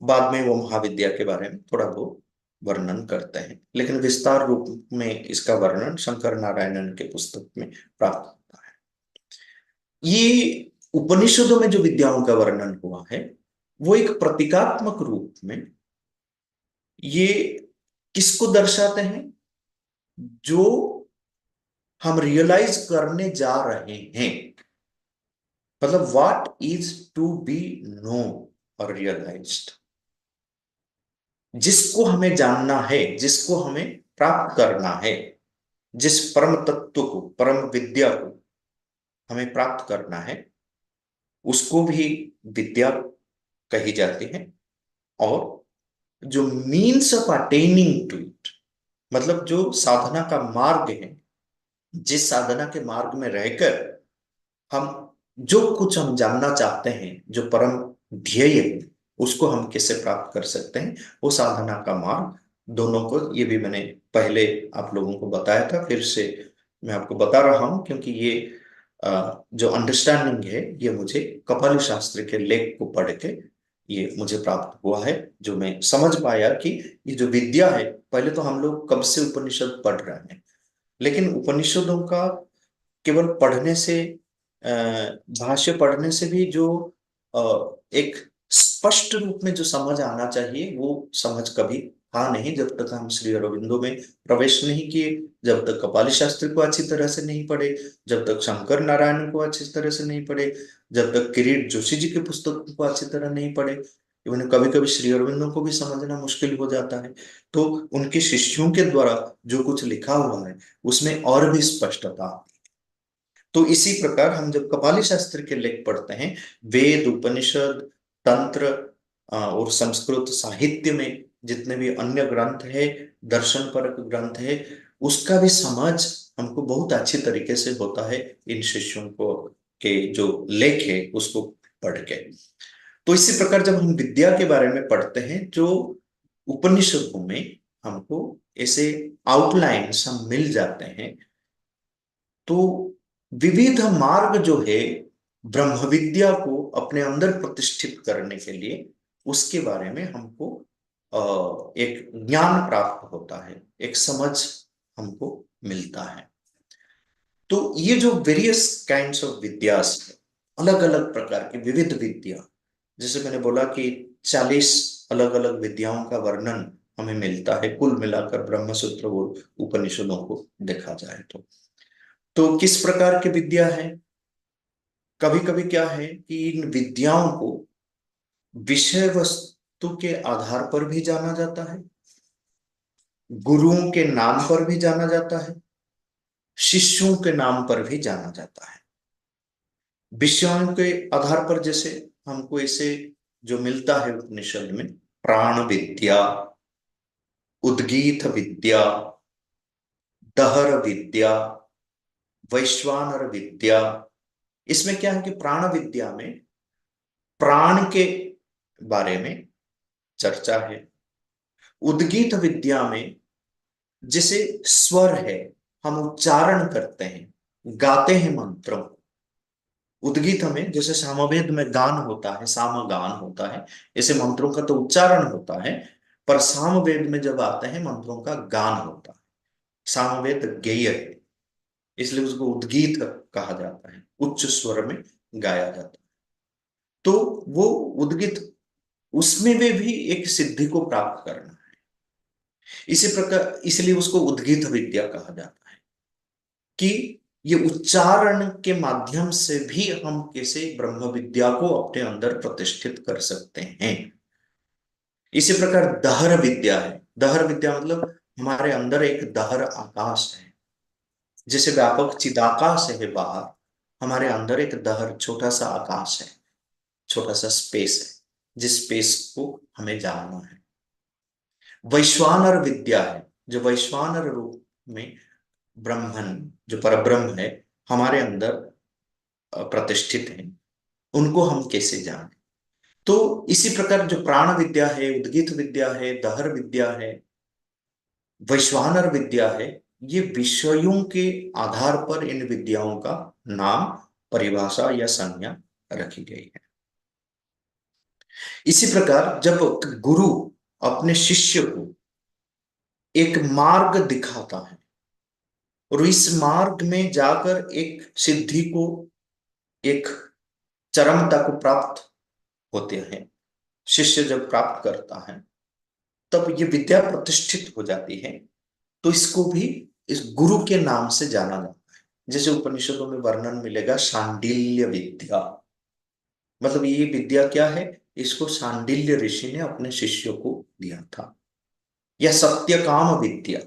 बाद में वो महाविद्या के बारे में थोड़ा बहुत वर्णन करते हैं, लेकिन विस्तार रूप में इसका वर्णन शंकर नारायणन के पुस्तक में प्राप्त होता है। ये उपनिषदों में जो विद्याओं का वर्णन हुआ है, वो एक प्रतीकात्मक रूप में ये किसको दर्शाते हैं, जो हम रियलाइज करने जा रहे हैं, मतलब what is to be know और रियलाइज्ड, जिसको हमें जानना है, जिसको हमें प्राप्त करना है, जिस परम तत्व को, परम विद्या को हमें प्राप्त करना है, उसको भी विद्या कही जाती है। और जो means of attaining to it, मतलब जो साधना का मार्ग है, जिस साधना के मार्ग में रहकर हम जो कुछ हम जानना चाहते हैं, जो परम ध्येय है, उसको हम कैसे प्राप्त कर सकते हैं, वो साधना का मार्ग दोनों को, ये भी मैंने पहले आप लोगों को बताया था, फिर से मैं आपको बता रहा हूं, क्योंकि ये जो अंडरस्टैंडिंग है, ये मुझे कपाली शास्त्री के लेख को पढ़ के ये मुझे प्राप्त हुआ है, जो मैं समझ पाया कि ये जो विद्या है, पहले तो हम लोग कब से उपनिषद पढ़ रहे हैं, लेकिन उपनिषदों का केवल पढ़ने से, भाष्य पढ़ने से भी जो एक स्पष्ट रूप में जो समझ आना चाहिए, वो समझ कभी आ नहीं, जब तक हम श्री अरविंदो में प्रवेश नहीं किए, जब तक कपाली शास्त्री को अच्छी तरह से नहीं पढ़े, जब तक शंकर नारायण को अच्छी तरह से नहीं पढ़े, जब तक किरीट जोशी जी की पुस्तक को अच्छी तरह नहीं पढ़े, इवन कभी कभी श्री अरविंदो को भी समझना मुश्किल हो जाता है। तो उनके शिष्यों के द्वारा जो कुछ लिखा हुआ है, उसमें और भी स्पष्टता। तो इसी प्रकार हम जब कपाली शास्त्र के लेख पढ़ते हैं, वेद, उपनिषद, तंत्र और संस्कृत साहित्य में जितने भी अन्य ग्रंथ है, दर्शन परक ग्रंथ है, उसका भी समझ हमको बहुत अच्छी तरीके से होता है इन शिष्यों को के जो लेख है उसको पढ़ के। तो इसी प्रकार जब हम विद्या के बारे में पढ़ते हैं, जो उपनिषदों में हमको ऐसे आउटलाइन्स हम मिल जाते हैं, तो विविध मार्ग जो है ब्रह्म विद्या को अपने अंदर प्रतिष्ठित करने के लिए, उसके बारे में हमको एक ज्ञान प्राप्त होता है, एक समझ हमको मिलता है। तो ये जो वेरियस काइंड्स ऑफ विद्यास है, अलग अलग प्रकार की विविध विद्या, जैसे मैंने बोला कि 40 अलग अलग विद्याओं का वर्णन हमें मिलता है, कुल मिलाकर ब्रह्मसूत्र और उपनिषदों को देखा जाए तो किस प्रकार की विद्या है। कभी कभी क्या है कि इन विद्याओं को विषय वस्तु के आधार पर भी जाना जाता है, गुरुओं के नाम पर भी जाना जाता है, शिष्यों के नाम पर भी जाना जाता है। विषयों के आधार पर जैसे हमको इसे जो मिलता है उपनिषद में, प्राण विद्या, उद्गीत विद्या, दहर विद्या, वैश्वानर विद्या। इसमें क्या है कि प्राण विद्या में प्राण के बारे में चर्चा है, उद्गीत विद्या में जैसे स्वर है, हम उच्चारण करते हैं, गाते हैं मंत्रों। उद्गीत में जैसे सामवेद में गान होता है, सामगान होता है, ऐसे मंत्रों का तो उच्चारण होता है, पर सामवेद में जब आते हैं मंत्रों का गान होता है। सामवेद गेय है, इसलिए उसको उद्गीत कहा जाता है, उच्च स्वर में गाया जाता है। तो वो उद्गीत, उसमें वे भी एक सिद्धि को प्राप्त करना है। इसी प्रकार इसलिए उसको उद्गीत विद्या कहा जाता है, कि ये उच्चारण के माध्यम से भी हम कैसे ब्रह्म विद्या को अपने अंदर प्रतिष्ठित कर सकते हैं। इसी प्रकार दहर विद्या है। दहर विद्या मतलब हमारे अंदर एक दहर आकाश है, जैसे व्यापक चिदाकाश है बाहर, हमारे अंदर एक दहर छोटा सा आकाश है, छोटा सा स्पेस है, जिस स्पेस को हमें जानना है। वैश्वानर विद्या है, जो वैश्वानर रूप में ब्रह्मन, जो परब्रह्म है, हमारे अंदर प्रतिष्ठित है, उनको हम कैसे जाने। तो इसी प्रकार जो प्राण विद्या है, उद्गीत विद्या है, दहर विद्या है, वैश्वानर विद्या है, ये विषयों के आधार पर इन विद्याओं का नाम, परिभाषा या संज्ञा रखी गई है। इसी प्रकार जब गुरु अपने शिष्य को एक मार्ग दिखाता है और इस मार्ग में जाकर एक सिद्धि को, एक चरमता को प्राप्त होते हैं, शिष्य जब प्राप्त करता है, तब ये विद्या प्रतिष्ठित हो जाती है। तो इसको भी इस गुरु के नाम से जाना जाता है। जैसे उपनिषदों में वर्णन मिलेगा शांडिल्य विद्या, मतलब ये विद्या क्या है, इसको शांडिल्य ऋषि ने अपने शिष्यों को दिया था। यह सत्यकाम विद्या,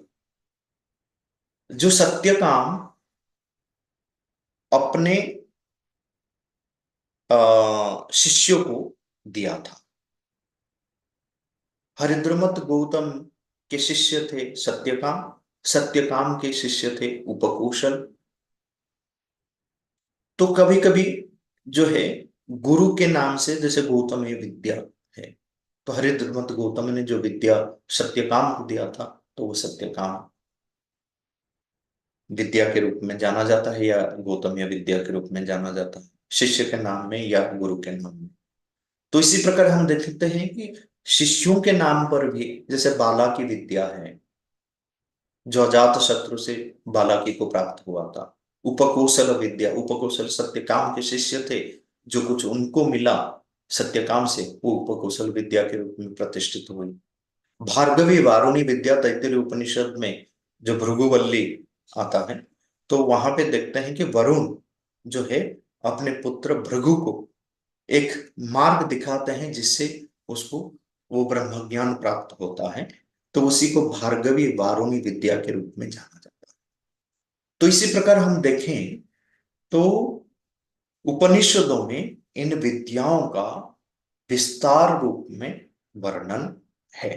जो सत्यकाम अपने शिष्यों को दिया था। हरिद्रमत गौतम के शिष्य थे सत्यकाम, सत्यकाम के शिष्य थे उपकौशल। तो कभी कभी जो है गुरु के नाम से, जैसे गौतम ये विद्या है, तो हरिद्रमत गौतम ने जो विद्या सत्यकाम को दिया था, तो वो सत्यकाम विद्या के रूप में जाना जाता है, या गौतम या विद्या के रूप में जाना जाता है, शिष्य के नाम में या गुरु के नाम में। तो इसी प्रकार हम देखते हैं कि शिष्यों के नाम पर भी, जैसे बाला की विद्या है, जो अजात शत्रु से बालाकी को प्राप्त हुआ था। उपकौशल विद्या, उपकौशल सत्यकाम के शिष्य थे, जो कुछ उनको मिला सत्यकाम से, वो उपकौशल विद्या के रूप में प्रतिष्ठित हुई। भार्गवी वारुणी विद्या, तैत्तिरीय उपनिषद में जो भृगुवल्ली आता है, तो वहां पे देखते हैं कि वरुण जो है अपने पुत्र भृगु को एक मार्ग दिखाते हैं, जिससे उसको वो ब्रह्म ज्ञान प्राप्त होता है। तो उसी को भार्गवी वारुणी विद्या के रूप में जाना जाता है। तो इसी प्रकार हम देखें तो उपनिषदों में इन विद्याओं का विस्तार रूप में वर्णन है।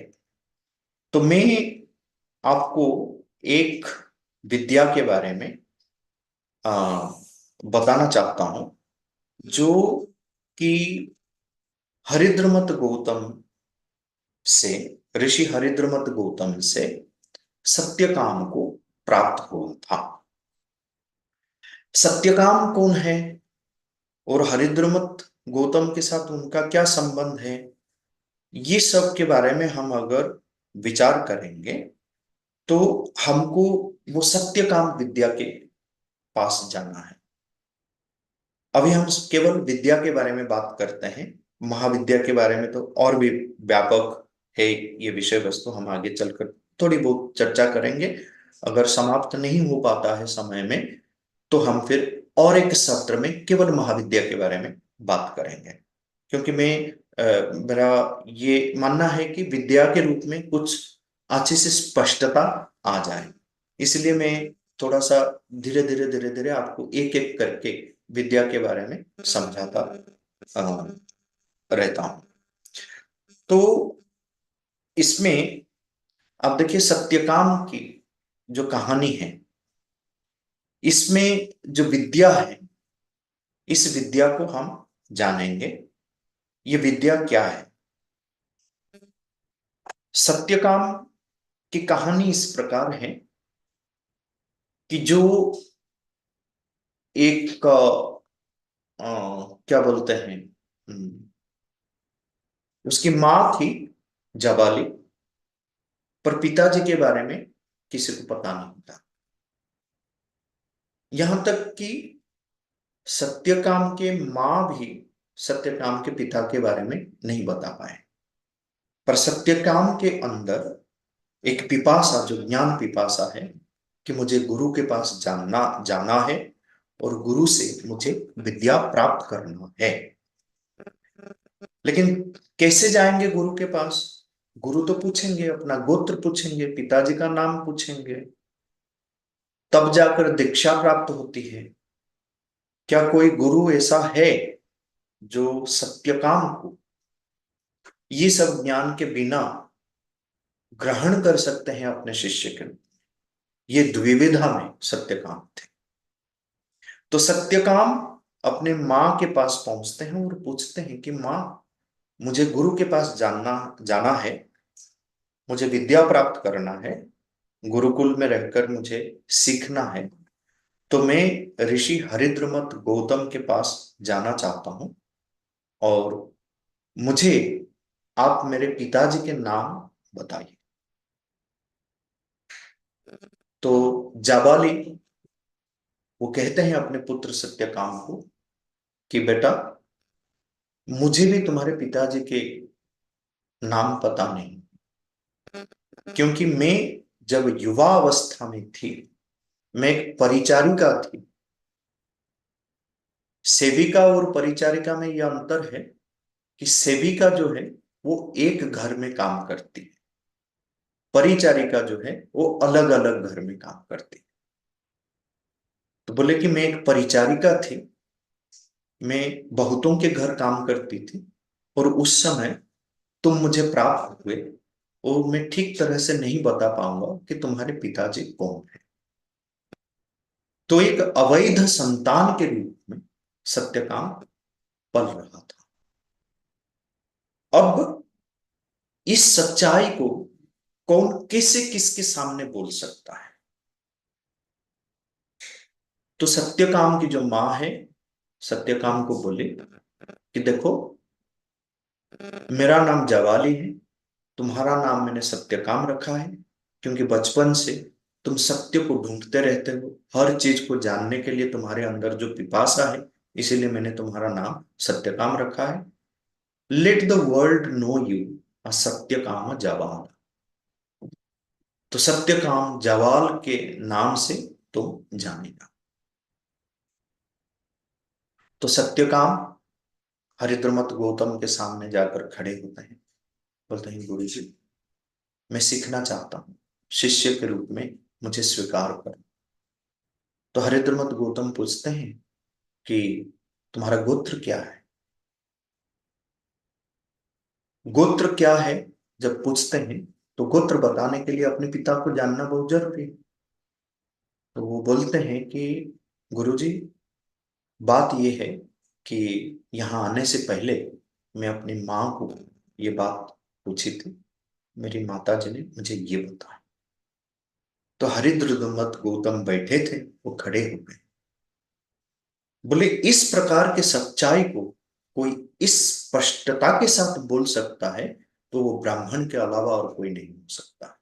तो मैं आपको एक विद्या के बारे में आ, बताना चाहता हूं, जो कि हरिद्रमत गौतम से, ऋषि हरिद्रमत गौतम से सत्यकाम को प्राप्त हुआ था। सत्यकाम कौन है और हरिद्रमत गौतम के साथ उनका क्या संबंध है, ये सब के बारे में हम अगर विचार करेंगे, तो हमको वो सत्यकाम विद्या के पास जाना है। अभी हम केवल विद्या के बारे में बात करते हैं, महाविद्या के बारे में तो और भी व्यापक है ये विषय वस्तु, हम आगे चलकर थोड़ी बहुत चर्चा करेंगे। अगर समाप्त नहीं हो पाता है समय में, तो हम फिर और एक सत्र में केवल महाविद्या के बारे में बात करेंगे। क्योंकि मेरा ये मानना है कि विद्या के रूप में कुछ अच्छी से स्पष्टता आ जाए, इसलिए मैं थोड़ा सा धीरे धीरे धीरे धीरे आपको एक एक करके विद्या के बारे में समझाता रहता हूं। तो इसमें आप देखिए सत्यकाम की जो कहानी है, इसमें जो विद्या है, इस विद्या को हम जानेंगे। ये विद्या क्या है? सत्यकाम कि कहानी इस प्रकार है कि जो एक क्या बोलते हैं, उसकी माँ थी जबाली, पर पिताजी के बारे में किसी को पता नहीं था। यहां तक कि सत्यकाम के माँ भी सत्यकाम के पिता के बारे में नहीं बता पाए। पर सत्यकाम के अंदर एक पिपासा, जो ज्ञान पिपासा है, कि मुझे गुरु के पास जानना जाना है और गुरु से मुझे विद्या प्राप्त करना है। लेकिन कैसे जाएंगे गुरु के पास? गुरु तो पूछेंगे, अपना गोत्र पूछेंगे, पिताजी का नाम पूछेंगे, तब जाकर दीक्षा प्राप्त होती है। क्या कोई गुरु ऐसा है जो सत्यकाम को ये सब ज्ञान के बिना ग्रहण कर सकते हैं अपने शिष्य के? ये द्विविधा में सत्यकाम थे। तो सत्यकाम अपने माँ के पास पहुंचते हैं और पूछते हैं कि माँ, मुझे गुरु के पास जानना जाना है, मुझे विद्या प्राप्त करना है, गुरुकुल में रहकर मुझे सीखना है। तो मैं ऋषि हरिद्रमत गौतम के पास जाना चाहता हूं, और मुझे आप मेरे पिताजी के नाम बताइए। तो जाबाली वो कहते हैं अपने पुत्र सत्यकाम को कि बेटा, मुझे भी तुम्हारे पिताजी के नाम पता नहीं, क्योंकि मैं जब युवा अवस्था में थी, मैं एक परिचारिका थी। सेविका और परिचारिका में यह अंतर है कि सेविका जो है वो एक घर में काम करती है, परिचारिका जो है वो अलग अलग घर में काम करती है। तो बोले कि मैं एक परिचारिका थी, मैं बहुतों के घर काम करती थी, और उस समय तुम मुझे प्राप्त हुए, और मैं ठीक तरह से नहीं बता पाऊंगा कि तुम्हारे पिताजी कौन है। तो एक अवैध संतान के रूप में सत्यकाम पल रहा था। अब इस सच्चाई को कौन किसे किसके सामने बोल सकता है? तो सत्यकाम की जो मां है, सत्यकाम को बोले कि देखो, मेरा नाम जवाली है, तुम्हारा नाम मैंने सत्यकाम रखा है, क्योंकि बचपन से तुम सत्य को ढूंढते रहते हो, हर चीज को जानने के लिए तुम्हारे अंदर जो पिपासा है, इसीलिए मैंने तुम्हारा नाम सत्यकाम रखा है। Let the world know you as Satyakam Jabala. तो सत्यकाम जवाल के नाम से तुम जानेगा। तो सत्यकाम हरिद्रमत गौतम के सामने जाकर खड़े होते हैं, बोलते हैं गुरु जी, मैं सीखना चाहता हूँ, शिष्य के रूप में मुझे स्वीकार करो। तो हरिद्रमत गौतम पूछते हैं कि तुम्हारा गोत्र क्या है? गोत्र क्या है जब पूछते हैं, तो गोत्र बताने के लिए अपने पिता को जानना बहुत जरूरी है। तो वो बोलते हैं कि गुरुजी, बात यह है कि यहाँ आने से पहले मैं अपनी माँ को ये बात पूछी थी, मेरी माता जी ने मुझे ये बताया। तो हरिद्रमत गौतम बैठे थे, वो खड़े हो गए, बोले इस प्रकार के सच्चाई को कोई इस स्पष्टता के साथ बोल सकता है तो वो ब्राह्मण के अलावा और कोई नहीं हो सकता।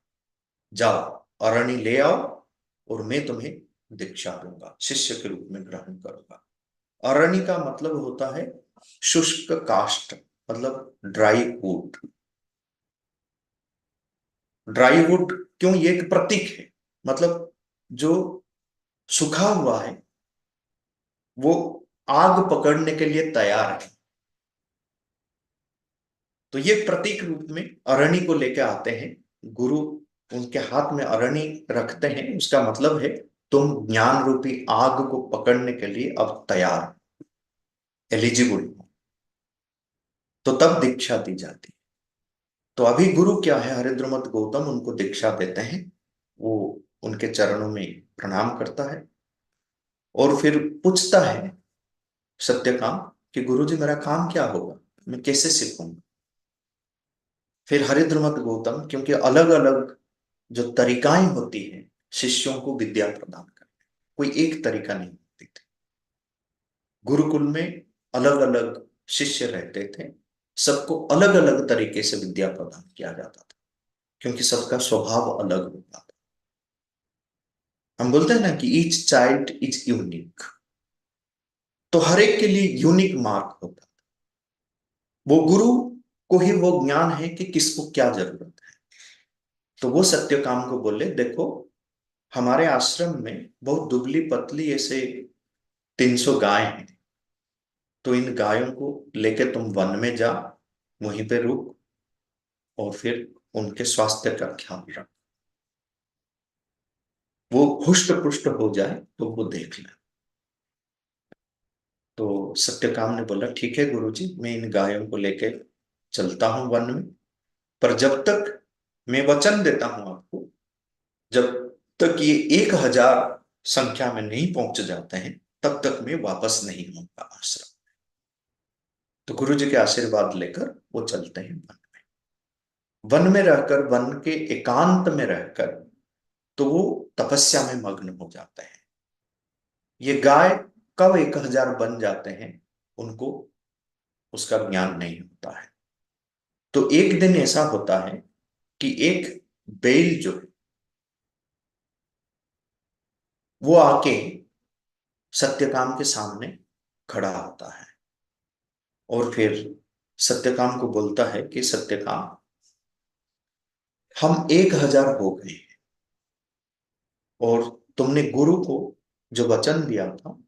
जाओ, अरणी ले आओ, और मैं तुम्हें दीक्षा दूंगा, शिष्य के रूप में ग्रहण करूंगा। अरणी का मतलब होता है शुष्क काष्ठ, मतलब ड्राई वुड। ड्राई वुड क्यों? ये एक प्रतीक है, मतलब जो सूखा हुआ है वो आग पकड़ने के लिए तैयार है। तो ये प्रतीक रूप में अरणी को लेकर आते हैं गुरु, उनके हाथ में अरणी रखते हैं, उसका मतलब है तुम ज्ञान रूपी आग को पकड़ने के लिए अब तैयार, एलिजिबल हो। तो तब दीक्षा दी जाती है। तो अभी गुरु क्या है, हरिद्रमत गौतम उनको दीक्षा देते हैं, वो उनके चरणों में प्रणाम करता है, और फिर पूछता है सत्यकाम कि गुरुजी, मेरा काम क्या होगा, मैं कैसे सीखूंगा? फिर हरिद्रमत गौतम, क्योंकि अलग अलग जो तरीकाएं होती हैं शिष्यों को विद्या प्रदान करने, कोई एक तरीका नहीं होती थी। गुरुकुल में अलग अलग शिष्य रहते थे, सबको अलग अलग तरीके से विद्या प्रदान किया जाता था, क्योंकि सबका स्वभाव अलग होता था। हम बोलते हैं ना कि ईच चाइल्ड इज यूनिक, तो हर एक के लिए यूनिक मार्क होता था। वो गुरु को ही वो ज्ञान है कि किसको क्या जरूरत है। तो वो सत्यकाम को बोले, देखो हमारे आश्रम में बहुत दुबली पतली ऐसे 300 गाय हैं, तो इन गायों को लेकर तुम वन में जा, वहीं पे रुक, और फिर उनके स्वास्थ्य का ख्याल रख। वो हुष्ट पुष्ट हो जाए तो वो देख ले। तो सत्यकाम ने बोला, ठीक है गुरुजी, मैं इन गायों को लेके चलता हूं वन में, पर जब तक, मैं वचन देता हूं आपको, जब तक ये 1000 संख्या में नहीं पहुंच जाते हैं तब तक मैं वापस नहीं आऊंगा आश्रम। तो गुरु जी के आशीर्वाद लेकर वो चलते हैं वन में। वन में रहकर, वन के एकांत में रहकर, तो वो तपस्या में मग्न हो जाते हैं। ये गाय कब 1000 बन जाते हैं उनको उसका ज्ञान नहीं होता है। तो एक दिन ऐसा होता है कि एक बैल जो है वो आके सत्यकाम के सामने खड़ा होता है, और फिर सत्यकाम को बोलता है कि सत्यकाम, हम 1000 हो गए हैं, और तुमने गुरु को जो वचन दिया था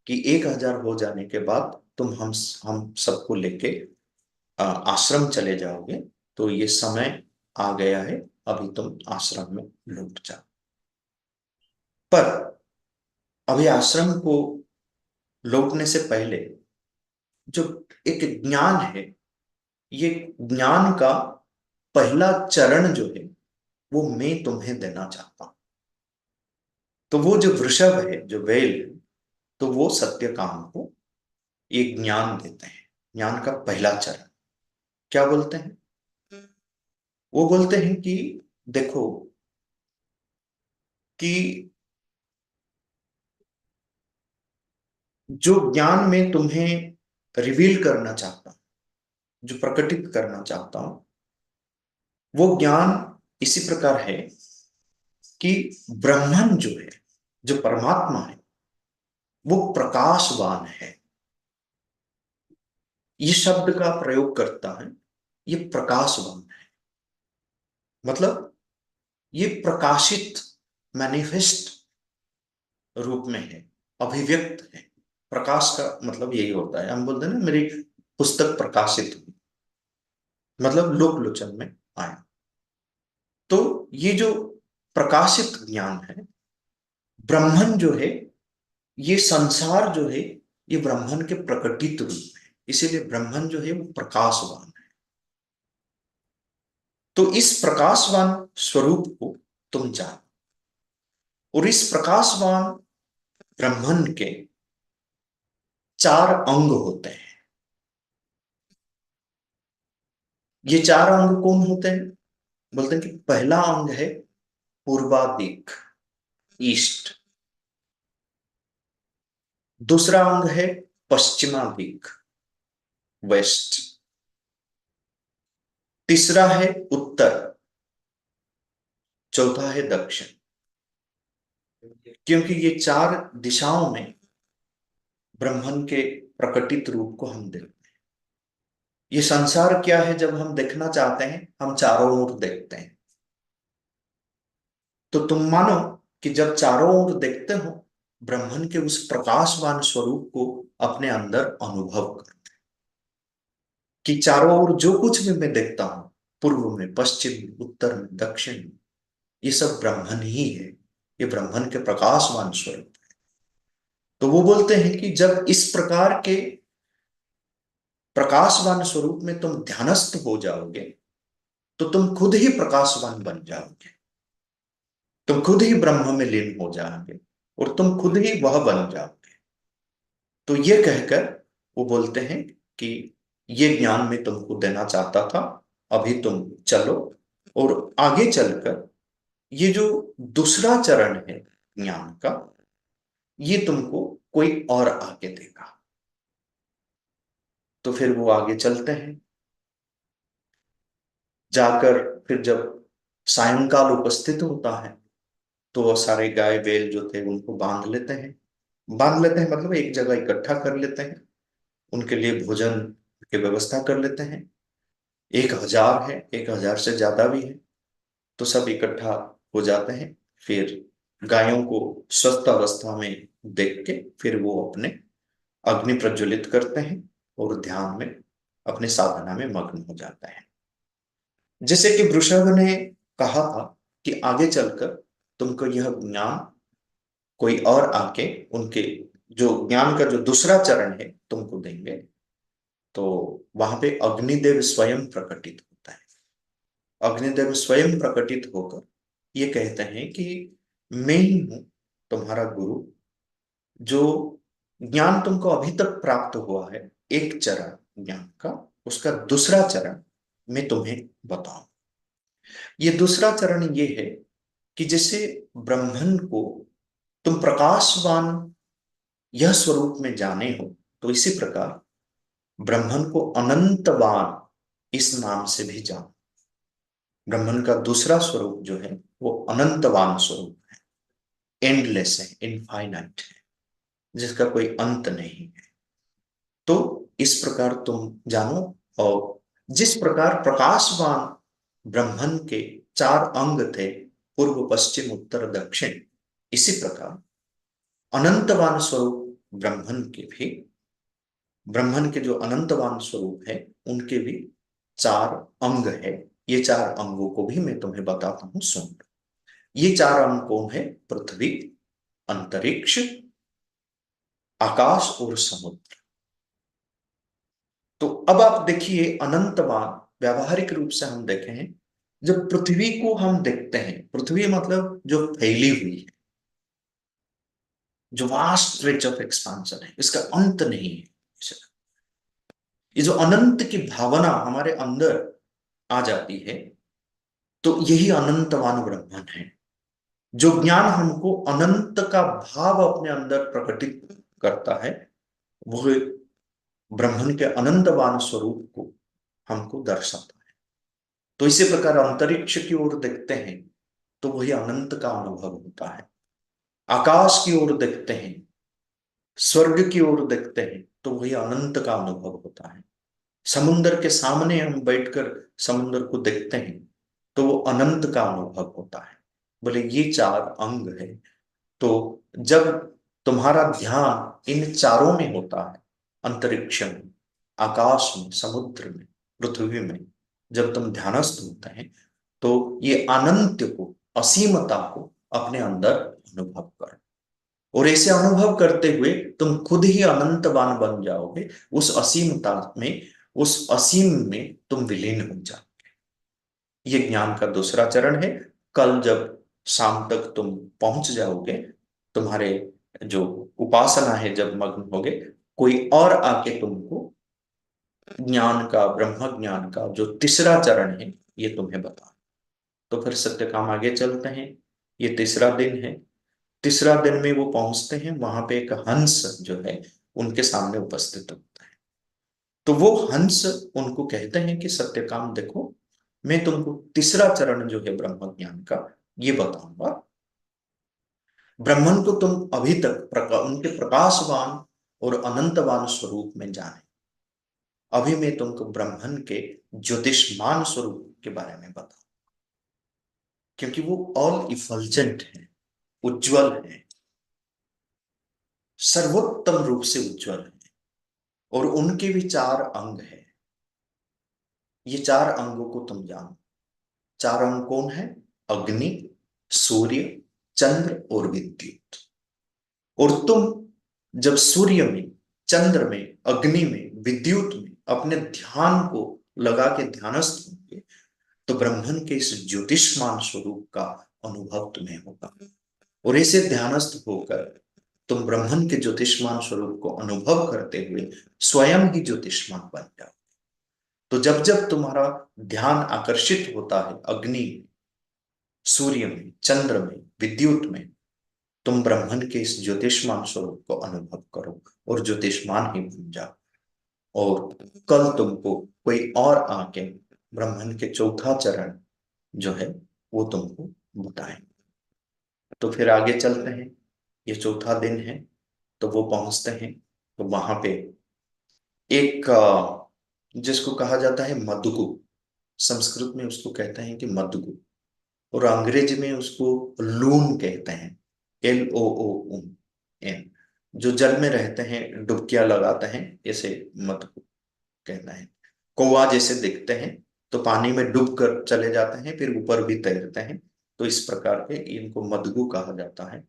कि 1000 हो जाने के बाद तुम हम सबको लेके आश्रम चले जाओगे, तो ये समय आ गया है, अभी तुम आश्रम में लौट जाओ। पर अभी आश्रम को लौटने से पहले जो एक ज्ञान है, ये ज्ञान का पहला चरण जो है वो मैं तुम्हें देना चाहता हूं। तो वो जो वृषभ है, जो बैल है, तो वो सत्यकाम को एक ज्ञान देते हैं। ज्ञान का पहला चरण क्या बोलते हैं? वो बोलते हैं कि देखो, कि जो ज्ञान मैं तुम्हें रिवील करना चाहता हूं, जो प्रकटित करना चाहता हूं, वो ज्ञान इसी प्रकार है कि ब्रह्मन जो है, जो परमात्मा है, वो प्रकाशवान है। ये शब्द का प्रयोग करता है, ये प्रकाशवान है, मतलब ये प्रकाशित, मैनिफेस्ट रूप में है, अभिव्यक्त है। प्रकाश का मतलब यही होता है, हम बोलते हैं ना मेरी पुस्तक प्रकाशित हुई, मतलब लोक लोचन में आया। तो ये जो प्रकाशित ज्ञान है, ब्रह्मन जो है, ये संसार जो है, ये ब्रह्मन के प्रकटित रूप है, इसीलिए ब्रह्मन जो है वो प्रकाशवान है। तो इस प्रकाशवान स्वरूप को तुम जानो, और इस प्रकाशवान ब्रह्मन के 4 अंग होते हैं। ये 4 अंग कौन होते हैं? बोलते हैं कि पहला अंग है पूर्वा दिक, ईस्ट। दूसरा अंग है पश्चिमा दिक, वेस्ट। तीसरा है उत्तर। चौथा है दक्षिण। क्योंकि ये 4 दिशाओं में ब्रह्मन के प्रकटित रूप को हम देखते हैं। ये संसार क्या है, जब हम देखना चाहते हैं हम चारों ओर देखते हैं। तो तुम मानो कि जब चारों ओर देखते हो, ब्रह्मन के उस प्रकाशवान स्वरूप को अपने अंदर अनुभव करो, कि चारों ओर जो कुछ भी मैं देखता हूं, पूर्व में, पश्चिम में, उत्तर में, दक्षिण में, ये सब ब्रह्मन ही है। ये ब्रह्मन के प्रकाशवान स्वरूप है। तो वो बोलते हैं कि जब इस प्रकार के प्रकाशवान स्वरूप में तुम ध्यानस्थ हो जाओगे, तो तुम खुद ही प्रकाशवान बन जाओगे, तुम खुद ही ब्रह्म में लीन हो जाओगे, और तुम खुद ही वह बन जाओगे। तो ये कहकर वो बोलते हैं कि ये ज्ञान मैं तुमको देना चाहता था, अभी तुम चलो, और आगे चलकर ये जो दूसरा चरण है ज्ञान का, ये तुमको कोई और आके देगा। तो फिर वो आगे चलते हैं। जाकर फिर जब सायंकाल उपस्थित होता है, तो वो सारे गाय बैल जो थे उनको बांध लेते हैं। बांध लेते हैं मतलब एक जगह इकट्ठा कर लेते हैं, उनके लिए भोजन की व्यवस्था कर लेते हैं। 1,000 है, 1,000 से ज्यादा भी है, तो सब इकट्ठा हो जाते हैं। फिर गायों को स्वस्थ अवस्था में देख के फिर वो अपने अग्नि प्रज्वलित करते हैं और ध्यान में अपने साधना में मग्न हो जाते हैं। जैसे कि वृषभ ने कहा था कि आगे चलकर तुमको यह ज्ञान कोई और आके उनके जो ज्ञान का जो दूसरा चरण है तुमको देंगे। तो वहां पे अग्निदेव स्वयं प्रकटित होता है। अग्निदेव स्वयं प्रकटित होकर ये कहते हैं कि मैं ही हूं तुम्हारा गुरु, जो ज्ञान तुमको अभी तक प्राप्त हुआ है, एक चरण ज्ञान का, उसका दूसरा चरण मैं तुम्हें बताऊं। ये दूसरा चरण ये है कि जैसे ब्रह्मन को तुम प्रकाशवान यह स्वरूप में जाने हो, तो इसी प्रकार ब्रह्मन को अनंतवान इस नाम से भी जानो। ब्रह्मन का दूसरा स्वरूप जो है वो अनंतवान स्वरूप है, एंडलेस है, इनफाइनाइट है, जिसका कोई अंत नहीं है। तो इस प्रकार तुम जानो। और जिस प्रकार प्रकाशवान ब्रह्मन के 4 अंग थे, पूर्व पश्चिम उत्तर दक्षिण, इसी प्रकार अनंतवान स्वरूप ब्रह्मन के भी, ब्रह्मन के जो अनंतवान स्वरूप है उनके भी 4 अंग है। ये 4 अंगों को भी मैं तुम्हें बताता हूं, सुन। ये 4 अंग कौन है? पृथ्वी, अंतरिक्ष, आकाश और समुद्र। तो अब आप देखिए अनंतवान, व्यावहारिक रूप से हम देखें हैं, जब पृथ्वी को हम देखते हैं, पृथ्वी मतलब जो फैली हुई है, जो वास्ट रेंज ऑफ एक्सपांशन है, इसका अंत नहीं है। ये जो अनंत की भावना हमारे अंदर आ जाती है, तो यही अनंतवान ब्रह्मन है। जो ज्ञान हमको अनंत का भाव अपने अंदर प्रकटित करता है, वो ब्रह्मन के अनंतवान स्वरूप को हमको दर्शाता है। तो इसी प्रकार अंतरिक्ष की ओर देखते हैं तो वही अनंत का अनुभव होता है। आकाश की ओर देखते हैं, स्वर्ग की ओर देखते हैं, तो वही अनंत का अनुभव होता है। समुद्र के सामने हम बैठकर समुद्र को देखते हैं, तो वो अनंत का अनुभव होता है। बोले ये 4 अंग है। तो जब तुम्हारा ध्यान इन चारों में होता है, अंतरिक्ष में, आकाश में, समुद्र में, पृथ्वी में, जब तुम ध्यानस्थ होते हैं, तो ये अनंत को, असीमता को अपने अंदर अनुभव करो। और ऐसे अनुभव करते हुए तुम खुद ही अनंतवान बन जाओगे। उस असीमता में, उस असीम में तुम विलीन हो जाओ। ये ज्ञान का दूसरा चरण है। कल जब शाम तक तुम पहुंच जाओगे, तुम्हारे जो उपासना है जब मग्न होगे, कोई और आके तुमको ज्ञान का, ब्रह्म ज्ञान का जो तीसरा चरण है, ये तुम्हें बता। तो फिर सत्यकाम आगे चलते हैं। ये तीसरा दिन है। तीसरा दिन में वो पहुंचते हैं, वहां पे एक हंस जो है उनके सामने उपस्थित होता है। तो वो हंस उनको कहते हैं कि सत्यकाम देखो, मैं तुमको तीसरा चरण जो है ब्रह्म ज्ञान का, ये बताऊंगा। ब्रह्मन को तुम अभी तक उनके प्रकाशवान और अनंतवान स्वरूप में जाने। अभी मैं तुमको ब्रह्मन के ज्योतिष्मान स्वरूप के बारे में बताऊं, क्योंकि वो ऑल इफल्जेंट है, उज्जवल है, सर्वोत्तम रूप से उज्जवल है। और उनके भी 4 अंग है। ये 4 अंगों को तुम जानो। 4 अंग कौन है? अग्नि, सूर्य, चंद्र और विद्युत। और तुम जब सूर्य में, चंद्र में, अग्नि में, विद्युत में अपने ध्यान को लगा के ध्यानस्थ होंगे, तो ब्रह्मन के इस ज्योतिष्मान स्वरूप का अनुभव तुम्हें होगा। और इसे ध्यानस्थ होकर तुम ब्रह्मन के ज्योतिष्मान स्वरूप को अनुभव करते हुए स्वयं ही ज्योतिष्मान बन जाओ। तो जब जब तुम्हारा ध्यान आकर्षित होता है अग्नि, सूर्य में, चंद्र में, विद्युत में तुम ब्रह्मन के इस ज्योतिष्मान स्वरूप को अनुभव करो और ज्योतिष्मान ही बन जाओ। और कल तुमको कोई और आके ब्रह्मन के चौथा चरण जो है वो तुमको बताएंगे। तो फिर आगे चलते हैं। ये चौथा दिन है, तो वो पहुंचते हैं। तो वहां पे एक जिसको कहा जाता है मदगु, संस्कृत में उसको कहते हैं कि मदगु, और अंग्रेजी में उसको लून कहते हैं, LOON। जो जल में रहते हैं, डुबकियां लगाते हैं, ऐसे मदगु कहना है। कौवा जैसे दिखते हैं, तो पानी में डूब कर चले जाते हैं, फिर ऊपर भी तैरते हैं। तो इस प्रकार के इनको मदगु कहा जाता है।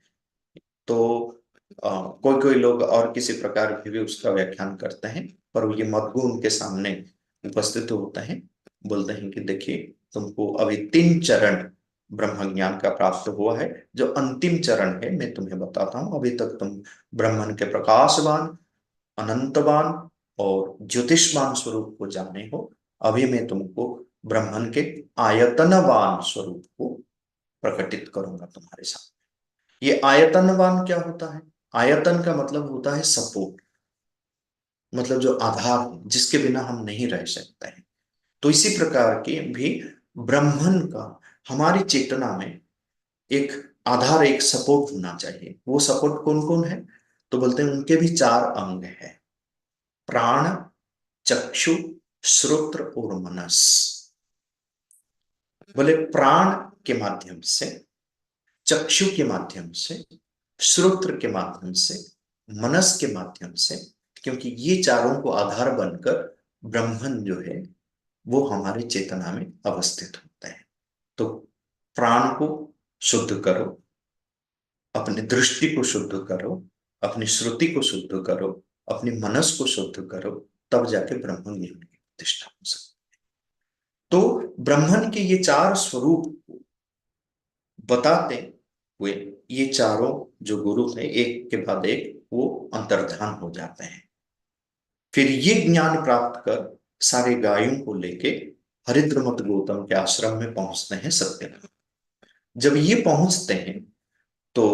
तो कोई कोई लोग और किसी प्रकार की भी उसका व्याख्यान करते हैं, पर ये मदगु उनके सामने उपस्थित होते हैं। बोलते हैं कि देखिए, तुमको अभी 3 चरण ब्रह्म ज्ञान का प्राप्त हुआ है। जो अंतिम चरण है मैं तुम्हें बताता हूँ। अभी तक तुम ब्रह्मन के प्रकाशवान, अनंतवान और ज्योतिष्मान स्वरूप को जाने हो। अभी मैं तुमको ब्रह्मन के आयतनवान स्वरूप को प्रकटित करूंगा तुम्हारे सामने। ये आयतनवान क्या होता है? आयतन का मतलब होता है सपोर्ट, मतलब जो आधार है, जिसके बिना हम नहीं रह सकते हैं। तो इसी प्रकार के भी ब्रह्मन का हमारी चेतना में एक आधार, एक सपोर्ट होना चाहिए। वो सपोर्ट कौन कौन है? तो बोलते हैं उनके भी 4 अंग है: प्राण, चक्षु, श्रोत्र और मनस। बोले प्राण के माध्यम से, चक्षु के माध्यम से, श्रोत्र के माध्यम से, मनस के माध्यम से, क्योंकि ये चारों को आधार बनकर ब्रह्मन जो है वो हमारी चेतना में अवस्थित होते हैं। तो प्राण को शुद्ध करो, अपनी दृष्टि को शुद्ध करो, अपनी श्रुति को शुद्ध करो, अपनी मनस को शुद्ध करो, तब जाके ब्रह्म ज्ञान की प्रतिष्ठा हो सकती। तो ब्रह्मन के ये 4 स्वरूप बताते हुए ये चारों जो गुरु है, एक के बाद एक वो अंतर्धान हो जाते हैं। फिर ये ज्ञान प्राप्त कर सारे गायों को लेके हरिद्रमत गौतम के आश्रम में पहुंचते हैं सत्यनारायण। जब ये पहुंचते हैं तो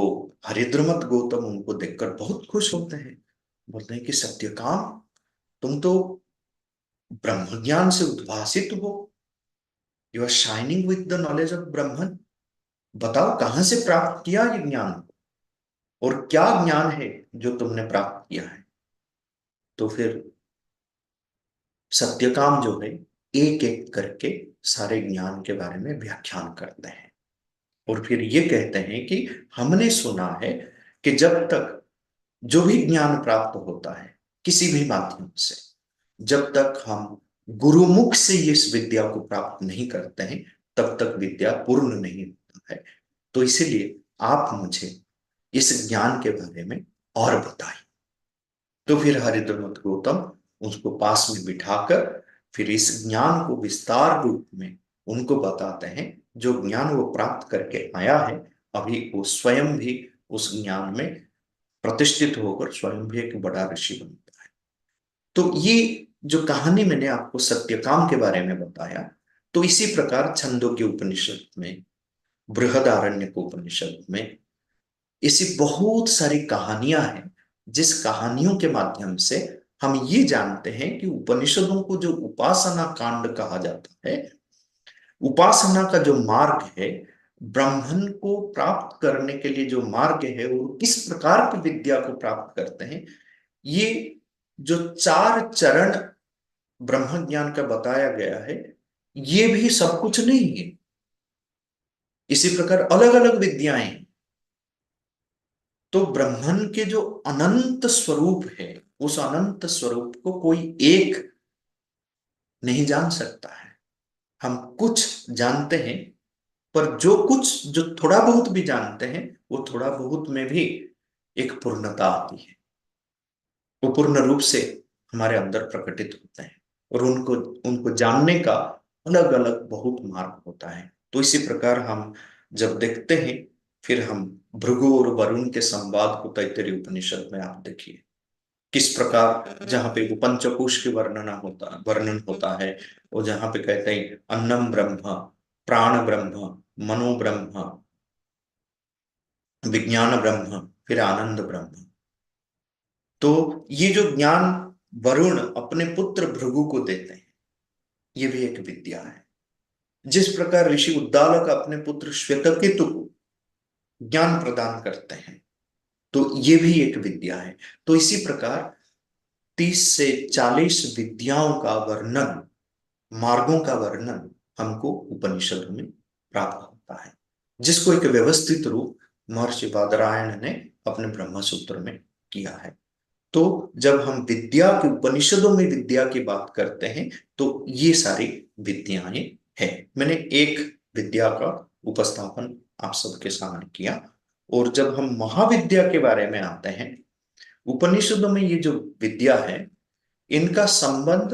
हरिद्रमत गौतम उनको देखकर बहुत खुश होते हैं। बोलते हैं कि सत्यकाम, तुम तो ब्रह्म ज्ञान से उद्भासित हो। You are shining with the knowledge of Brahman. बताओ कहां से प्राप्त किया ये ज्ञान, और क्या ज्ञान है जो तुमने प्राप्त किया है? तो फिर सत्यकाम जो है एक एक करके सारे ज्ञान के बारे में व्याख्यान करते हैं। और फिर ये कहते हैं कि हमने सुना है कि जब तक जो भी ज्ञान प्राप्त होता है किसी भी माध्यम से, जब तक हम गुरुमुख से इस विद्या को प्राप्त नहीं करते हैं तब तक विद्या पूर्ण नहीं होता है। तो इसीलिए आप मुझे इस ज्ञान के बारे में और बताइए। तो फिर हरिद्रनाथ गौतम उसको पास में बिठाकर फिर इस ज्ञान को विस्तार रूप में उनको बताते हैं। जो ज्ञान वो प्राप्त करके आया है, अभी वो स्वयं भी उस ज्ञान में प्रतिष्ठित होकर स्वयं भी एक बड़ा ऋषि बनता है। तो ये जो कहानी मैंने आपको सत्यकाम के बारे में बताया, तो इसी प्रकार छंदोग्य उपनिषद में, बृहदारण्यक उपनिषद में ऐसी बहुत सारी कहानियां हैं, जिस कहानियों के माध्यम से हम ये जानते हैं कि उपनिषदों को जो उपासना कांड कहा जाता है, उपासना का जो मार्ग है, ब्राह्मण को प्राप्त करने के लिए जो मार्ग है, वो किस प्रकार की विद्या को प्राप्त करते हैं, ये जो 4 चरण ब्रह्म ज्ञान का बताया गया है, ये भी सब कुछ नहीं है। इसी प्रकार अलग अलग विद्याएं। तो ब्रह्मन के जो अनंत स्वरूप है, उस अनंत स्वरूप को कोई एक नहीं जान सकता है। हम कुछ जानते हैं, पर जो कुछ, जो थोड़ा बहुत भी जानते हैं, वो थोड़ा बहुत में भी एक पूर्णता आती है। वो पूर्ण रूप से हमारे अंदर प्रकटित होते हैं, और उनको उनको जानने का अलग अलग बहुत मार्ग होता है। तो इसी प्रकार हम जब देखते हैं, फिर हम भृगु और वरुण के संवाद को तैत्तिरीय उपनिषद में आप देखिए, किस प्रकार जहां पे वो पंचकोश के वर्णन होता है, वो जहां पे कहते हैं अन्नम ब्रह्म, प्राण ब्रह्म, मनोब्रह्म, विज्ञान ब्रह्म, फिर आनंद ब्रह्म। तो ये जो ज्ञान वरुण अपने पुत्र भृगु को देते हैं, ये भी एक विद्या है। जिस प्रकार ऋषि उद्दालक अपने पुत्र श्वेतकेतु को ज्ञान प्रदान करते हैं, तो ये भी एक विद्या है। तो इसी प्रकार 30 से 40 विद्याओं का वर्णन, मार्गों का वर्णन हमको उपनिषदों में प्राप्त होता है, जिसको एक व्यवस्थित रूप महर्षि बादरायण ने अपने ब्रह्म सूत्र में किया है। तो जब हम विद्या के, उपनिषदों में विद्या की बात करते हैं, तो ये सारी विद्याएं हैं। मैंने एक विद्या का उपस्थापन आप सबके सामने किया। और जब हम महाविद्या के बारे में आते हैं, उपनिषदों में ये जो विद्या है, इनका संबंध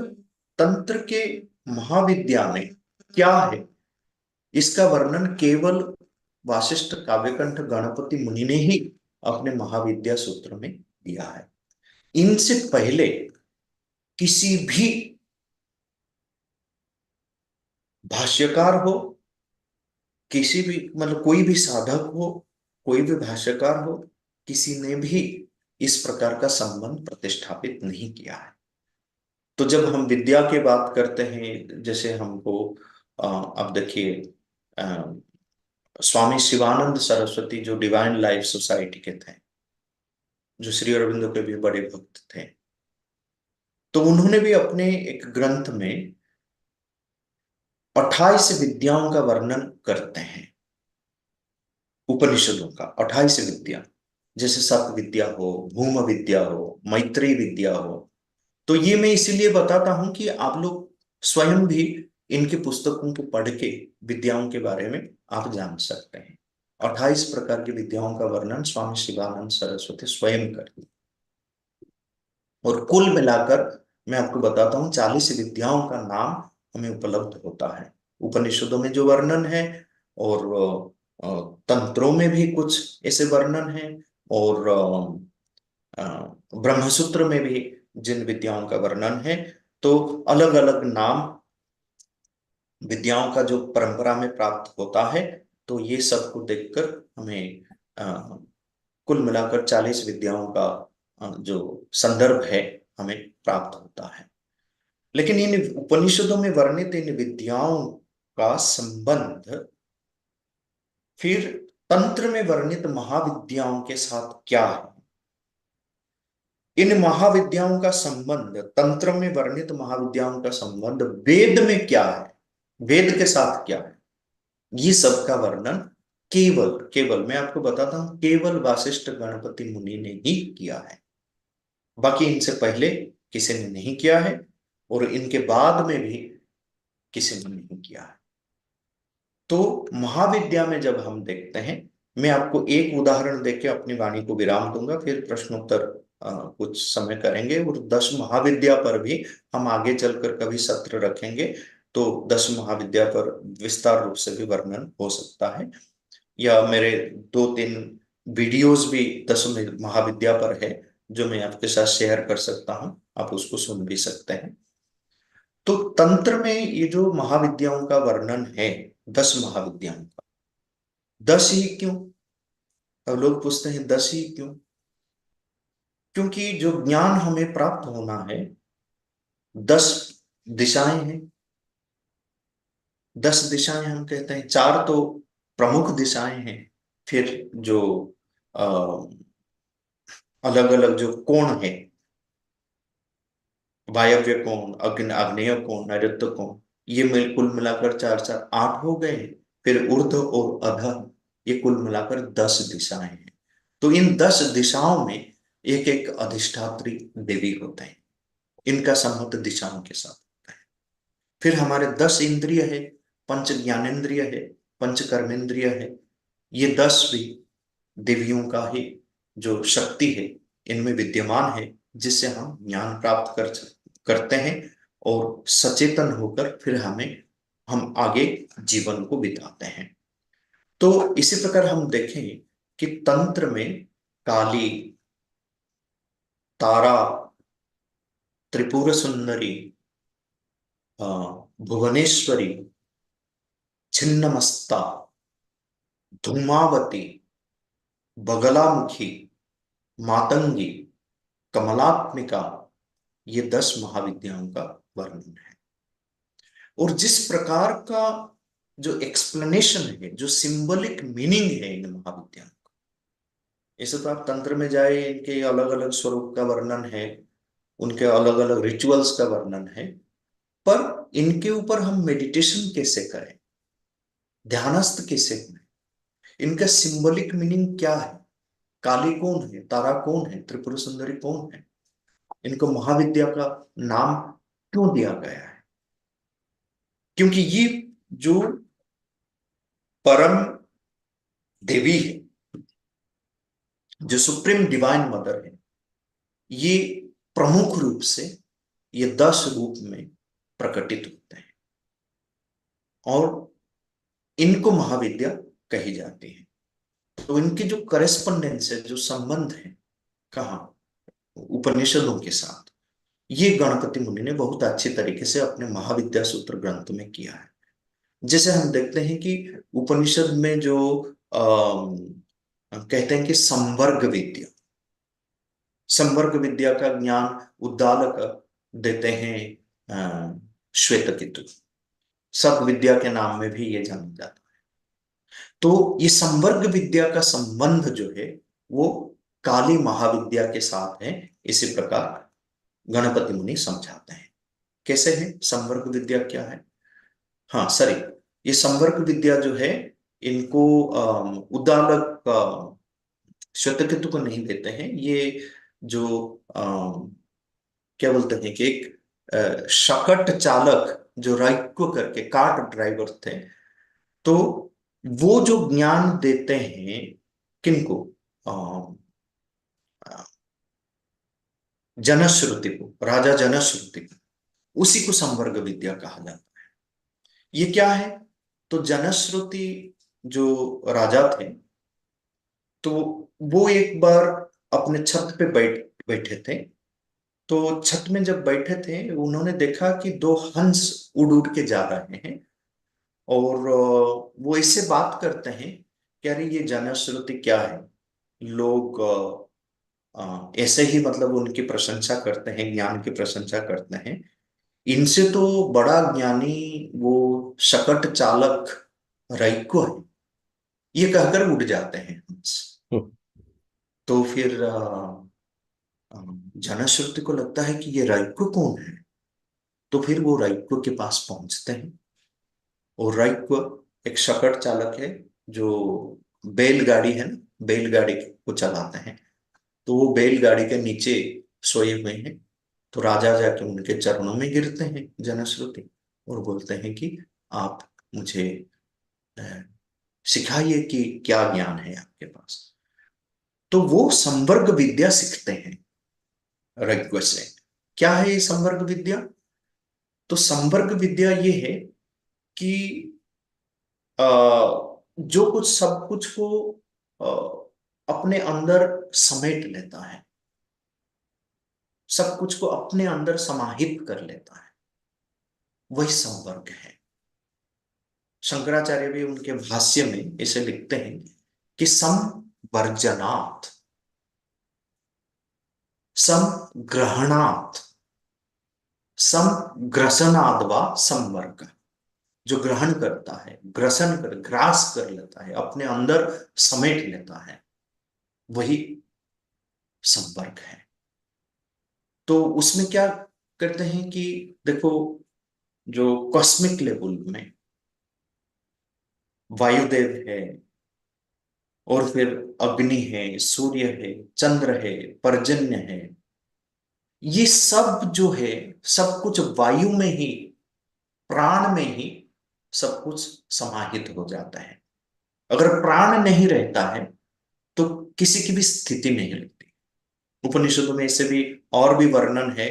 तंत्र के महाविद्या में क्या है, इसका वर्णन केवल वासिष्ठ काव्यकंठ गणपति मुनि ने ही अपने महाविद्या सूत्र में दिया है। इनसे पहले किसी भी भाष्यकार हो, किसी भी मतलब कोई भी साधक हो, कोई भी भाष्यकार हो, किसी ने भी इस प्रकार का संबंध प्रतिष्ठापित नहीं किया है। तो जब हम विद्या की बात करते हैं, जैसे हमको अब देखिए, स्वामी शिवानंद सरस्वती जो डिवाइन लाइफ सोसाइटी के थे, जो श्री अरविंदो के भी बड़े भक्त थे, तो उन्होंने भी अपने एक ग्रंथ में 28 विद्याओं का वर्णन करते हैं। उपनिषदों का 28 विद्या, जैसे सत विद्या हो, भूम विद्या हो, मैत्री विद्या हो। तो ये मैं इसीलिए बताता हूं कि आप लोग स्वयं भी इनकी पुस्तकों को पढ़ के विद्याओं के बारे में आप जान सकते हैं। 28 प्रकार की विद्याओं का वर्णन स्वामी शिवानंद सरस्वती स्वयं करते। और कुल मिलाकर मैं आपको बताता हूँ 40 विद्याओं का नाम हमें उपलब्ध होता है उपनिषदों में जो वर्णन है। और तंत्रों में भी कुछ ऐसे वर्णन है, और ब्रह्मसूत्र में भी जिन विद्याओं का वर्णन है। तो अलग अलग नाम विद्याओं का जो परंपरा में प्राप्त होता है, तो ये सब को देखकर हमें कुल मिलाकर 40 विद्याओं का जो संदर्भ है हमें प्राप्त होता है। लेकिन इन उपनिषदों में वर्णित इन विद्याओं का संबंध फिर तंत्र में वर्णित महाविद्याओं के साथ क्या है? इन महाविद्याओं का संबंध, तंत्र में वर्णित महाविद्याओं का संबंध वेद में क्या है, वेद के साथ क्या है, ये सब का वर्णन केवल केवल मैं आपको बताता हूं, केवल वासिष्ठ गणपति मुनि ने ही किया है। बाकी इनसे पहले किसी ने नहीं किया है, और इनके बाद में भी किसी ने नहीं किया है। तो महाविद्या में जब हम देखते हैं, मैं आपको एक उदाहरण देके अपनी वाणी को विराम दूंगा, फिर प्रश्नोत्तर कुछ समय करेंगे। और 10 महाविद्या पर भी हम आगे चलकर कभी सत्र रखेंगे, तो 10 महाविद्या पर विस्तार रूप से भी वर्णन हो सकता है। या मेरे 2-3 वीडियोस भी 10 महाविद्या पर है, जो मैं आपके साथ शेयर कर सकता हूं, आप उसको सुन भी सकते हैं। तो तंत्र में ये जो महाविद्याओं का वर्णन है, 10 महाविद्याओं का, 10 ही क्यों? अब लोग पूछते हैं 10 ही क्यों? क्योंकि जो ज्ञान हमें प्राप्त होना है, 10 दिशाएं हैं। 10 दिशाएं हम कहते हैं, 4 तो प्रमुख दिशाएं हैं, फिर जो अलग अलग जो कोण है, वायव्य कोण, आग्नेय कोण, नैऋत्य कोण, ये कुल मिलाकर 4 4 8 हो गए। फिर ऊर्ध्व और अधः, ये कुल मिलाकर 10 दिशाएं हैं। तो इन 10 दिशाओं में एक एक अधिष्ठात्री देवी होते हैं, इनका संबंध दिशाओं के साथ होता है। फिर हमारे 10 इंद्रिय है, पंच ज्ञानेन्द्रिय है, पंच कर्मेंद्रिय है। ये 10 भी देवियों का ही जो शक्ति है इनमें विद्यमान है, जिससे हम ज्ञान प्राप्त करते हैं, और सचेतन होकर फिर हम आगे जीवन को बिताते हैं। तो इसी प्रकार हम देखें कि तंत्र में काली, तारा, त्रिपुर सुंदरी, भुवनेश्वरी, छिन्नमस्ता, धूमावती, बगलामुखी, मातंगी, कमलात्मिका, ये 10 महाविद्याओं का वर्णन है। और जिस प्रकार का जो एक्सप्लेनेशन है, जो सिंबलिक मीनिंग है इन महाविद्याओं का, ऐसे तो आप तंत्र में जाए, इनके अलग अलग स्वरूप का वर्णन है, उनके अलग अलग रिचुअल्स का वर्णन है, पर इनके ऊपर हम मेडिटेशन कैसे करें, ध्यानस्थ कैसे करें, इनका सिंबलिक मीनिंग क्या है, काली कौन है, तारा कौन है, त्रिपुर सुंदरी कौन है, इनको महाविद्या का नाम क्यों दिया गया है? क्योंकि ये जो परम देवी है, जो सुप्रीम डिवाइन मदर है, ये प्रमुख रूप से ये 10 रूप में प्रकटित होते हैं और इनको महाविद्या कही जाती है। तो इनकी जो करेस्पॉन्डेंस है, जो संबंध है, कहाँ, उपनिषदों के साथ, ये गणपति मुनि ने बहुत अच्छी तरीके से अपने महाविद्या सूत्र ग्रंथ में किया है। जैसे हम देखते हैं कि उपनिषद में जो कहते हैं कि संवर्ग विद्या का ज्ञान उद्दालक देते हैं श्वेतकेतु, सब विद्या के नाम में भी ये जाना जाता है। तो ये संवर्ग विद्या का संबंध जो है वो काली महाविद्या के साथ है। इसी प्रकार गणपति मुनि समझाते हैं। कैसे है संवर्ग विद्या, क्या है? हाँ सॉरी, ये संवर्ग विद्या जो है, इनको उद्दालक श्वेतकेतु को नहीं देते हैं। ये जो क्या बोलते हैं कि एक शकट चालक जो राइको करके कार्ट ड्राइवर थे, तो वो जो ज्ञान देते हैं किनको, जनश्रुति को, राजा जनश्रुति को, उसी को संवर्ग विद्या कहा जाता है। ये क्या है? तो जनश्रुति जो राजा थे, तो वो एक बार अपने छत पे बैठे थे। तो छत में जब बैठे थे, उन्होंने देखा कि 2 हंस उड़ उड़ के जा रहे हैं और वो इससे बात करते हैं कि अरे ये जनश्रुति क्या है, लोग ऐसे ही मतलब उनकी प्रशंसा करते हैं, ज्ञान की प्रशंसा करते हैं, इनसे तो बड़ा ज्ञानी वो शकट चालक रैको है, ये कहकर उड़ जाते हैं हंस। तो फिर जनश्रुति को लगता है कि ये रैको कौन है। तो फिर वो रैको के पास पहुंचते हैं और रैको एक शकट चालक है, जो बैलगाड़ी है ना, बैलगाड़ी को चलाते हैं। तो वो बैलगाड़ी के नीचे सोए हुए हैं। तो राजा जाके उनके चरणों में गिरते हैं जनश्रुति और बोलते हैं कि आप मुझे अ, सिखाइए कि क्या ज्ञान है आपके पास। तो वो संवर्ग विद्या सीखते हैं ऋग्वेद से। क्या है ये संवर्ग विद्या? तो संवर्ग विद्या ये है कि जो कुछ सब कुछ को अपने अंदर समेट लेता है, सब कुछ को अपने अंदर समाहित कर लेता है, वही संवर्ग है। शंकराचार्य भी उनके भाष्य में इसे लिखते हैं कि संवर्जनात्, संग्रहणात्, संग्रसनाद व संवर्ग। जो ग्रहण करता है, ग्रसन कर, ग्रास कर लेता है, अपने अंदर समेट लेता है, वही संवर्ग है। तो उसमें क्या करते हैं कि देखो, जो कॉस्मिक लेवल में वायुदेव है, और फिर अग्नि है, सूर्य है, चंद्र है, पर्जन्य है, ये सब जो है, सब कुछ वायु में ही, प्राण में ही सब कुछ समाहित हो जाता है। अगर प्राण नहीं रहता है तो किसी की भी स्थिति नहीं रहती। उपनिषदों में इससे भी और भी वर्णन है,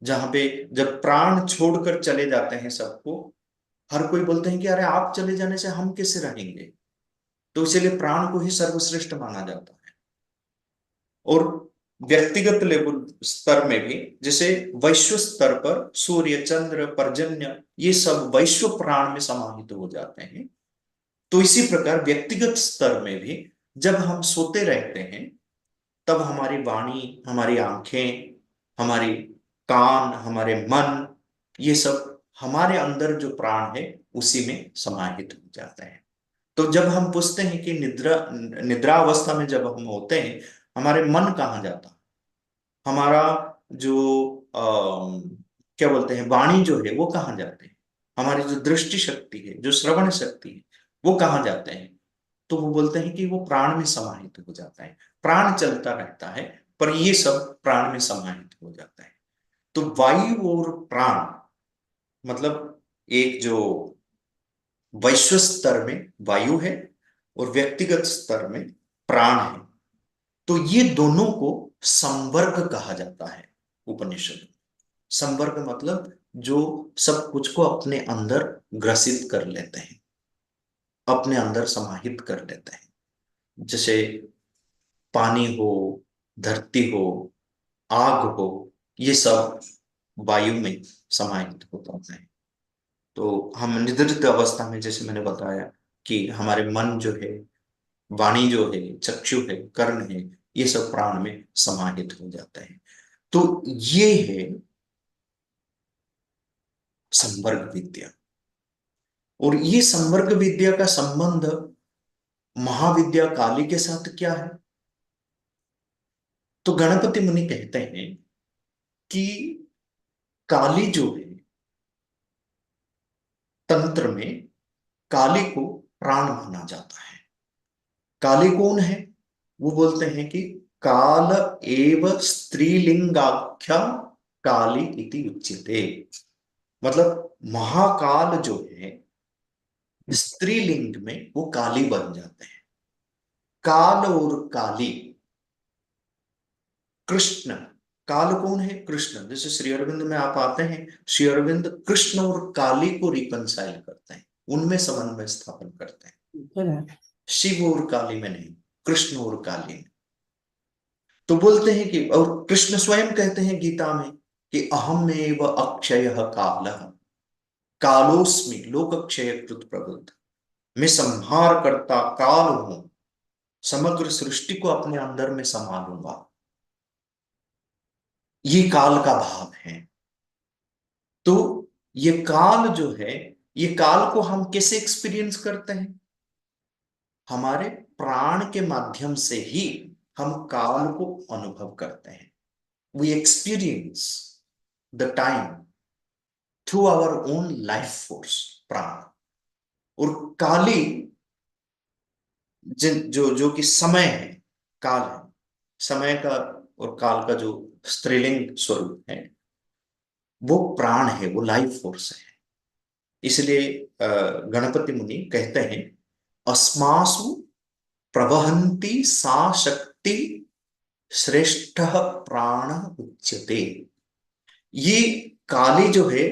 जहां पे जब प्राण छोड़कर चले जाते हैं सबको, हर कोई बोलते हैं कि अरे आप चले जाने से हम कैसे रहेंगे। तो इसीलिए प्राण को ही सर्वश्रेष्ठ माना जाता है। और व्यक्तिगत लेवल स्तर में भी, जैसे वैश्व स्तर पर सूर्य, चंद्र, पर्जन्य, ये सब वैश्व प्राण में समाहित हो जाते हैं। तो इसी प्रकार व्यक्तिगत स्तर में भी जब हम सोते रहते हैं, तब हमारी वाणी, हमारी आंखें, हमारी कान, हमारे मन, ये सब हमारे अंदर जो प्राण है उसी में समाहित हो जाते हैं। तो जब हम पूछते हैं कि निद्रा निद्रा अवस्था में जब हम होते हैं, हमारे मन कहाँ जाता है, हमारा जो क्या बोलते हैं वाणी जो है वो कहाँ जाते हैं, हमारी जो दृष्टि शक्ति है, जो श्रवण शक्ति है, वो कहाँ जाते हैं? तो वो बोलते हैं कि वो प्राण में समाहित हो जाता है। प्राण चलता रहता है, पर ये सब प्राण में समाहित हो जाता है। तो वायु और प्राण, मतलब एक जो वैश्व स्तर में वायु है और व्यक्तिगत स्तर में प्राण है, तो ये दोनों को संवर्ग कहा जाता है उपनिषद में। संवर्ग मतलब जो सब कुछ को अपने अंदर ग्रसित कर लेते हैं, अपने अंदर समाहित कर लेते हैं। जैसे पानी हो, धरती हो, आग हो, ये सब वायु में समाहित होता है। तो हम निद्रित अवस्था में, जैसे मैंने बताया कि हमारे मन जो है, वाणी जो है, चक्षु है, कर्ण है, ये सब प्राण में समाहित हो जाता है। तो ये है संवर्ग विद्या। और ये संवर्ग विद्या का संबंध महाविद्या काली के साथ क्या है? तो गणपति मुनि कहते हैं कि काली जो है, तंत्र में काली को प्राण माना जाता है। काली कौन है? वो बोलते हैं कि काल एव स्त्रीलिंगाख्या काली इति उच्यते। मतलब महाकाल जो है, स्त्रीलिंग में वो काली बन जाते हैं। काल और काली, कृष्ण, काल कौन है? कृष्ण। जैसे श्री अरविंद में आप आते हैं, श्री अरविंद कृष्ण और काली को रिकंसाइल करते हैं, उनमें समन्वय स्थापन करते हैं, शिव और काली में नहीं, कृष्ण और काली में। तो बोलते हैं कि, और कृष्ण स्वयं कहते हैं गीता में कि अहमेव अक्षय काल, कालोस्मि लोकक्षय कृत प्रबुद्ध। मैं संहार करता काल हूं, समग्र सृष्टि को अपने अंदर में समा लूंगा। ये काल का भाव है। तो ये काल जो है, ये काल को हम कैसे एक्सपीरियंस करते हैं? हमारे प्राण के माध्यम से ही हम काल को अनुभव करते हैं। We experience the time through our own life force, prana. और काली जिन जो जो कि समय है, काल है, समय का और काल का जो स्त्रीलिंग स्वरूप है, वो प्राण है, वो लाइफ फोर्स है। इसलिए गणपति मुनि कहते हैं, अस्मासु प्रवहंती सा शक्ति श्रेष्ठ प्राण उच्यते। ये काली जो है,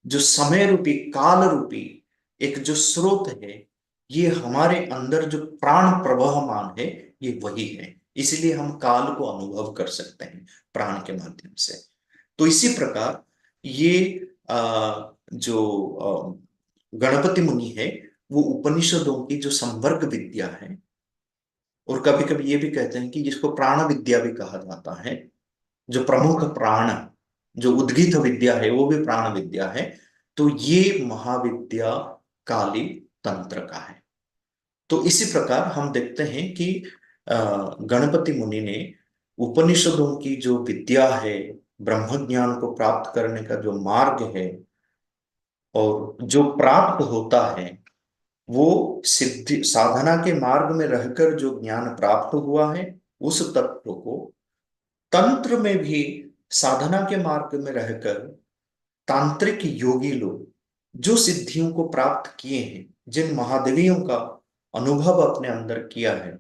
जो समय रूपी, काल रूपी एक जो स्रोत है, ये हमारे अंदर जो प्राण प्रवहमान है, ये वही है। इसलिए हम काल को अनुभव कर सकते हैं प्राण के माध्यम से। तो इसी प्रकार ये जो गणपति मुनि है, वो उपनिषदों की जो संवर्ग विद्या है, और कभी कभी ये भी कहते हैं कि जिसको प्राण विद्या भी कहा जाता है, जो प्रमुख प्राण, जो उद्गीत विद्या है, वो भी प्राण विद्या है। तो ये महाविद्या काली तंत्र का है। तो इसी प्रकार हम देखते हैं कि गणपति मुनि ने उपनिषदों की जो विद्या है, ब्रह्म ज्ञान को प्राप्त करने का जो मार्ग है, और जो प्राप्त होता है, वो सिद्धि साधना के मार्ग में रहकर जो ज्ञान प्राप्त हुआ है, उस तत्व को तंत्र में भी साधना के मार्ग में रहकर तांत्रिक योगी लोग जो सिद्धियों को प्राप्त किए हैं, जिन महादेवियों का अनुभव अपने अंदर किया है,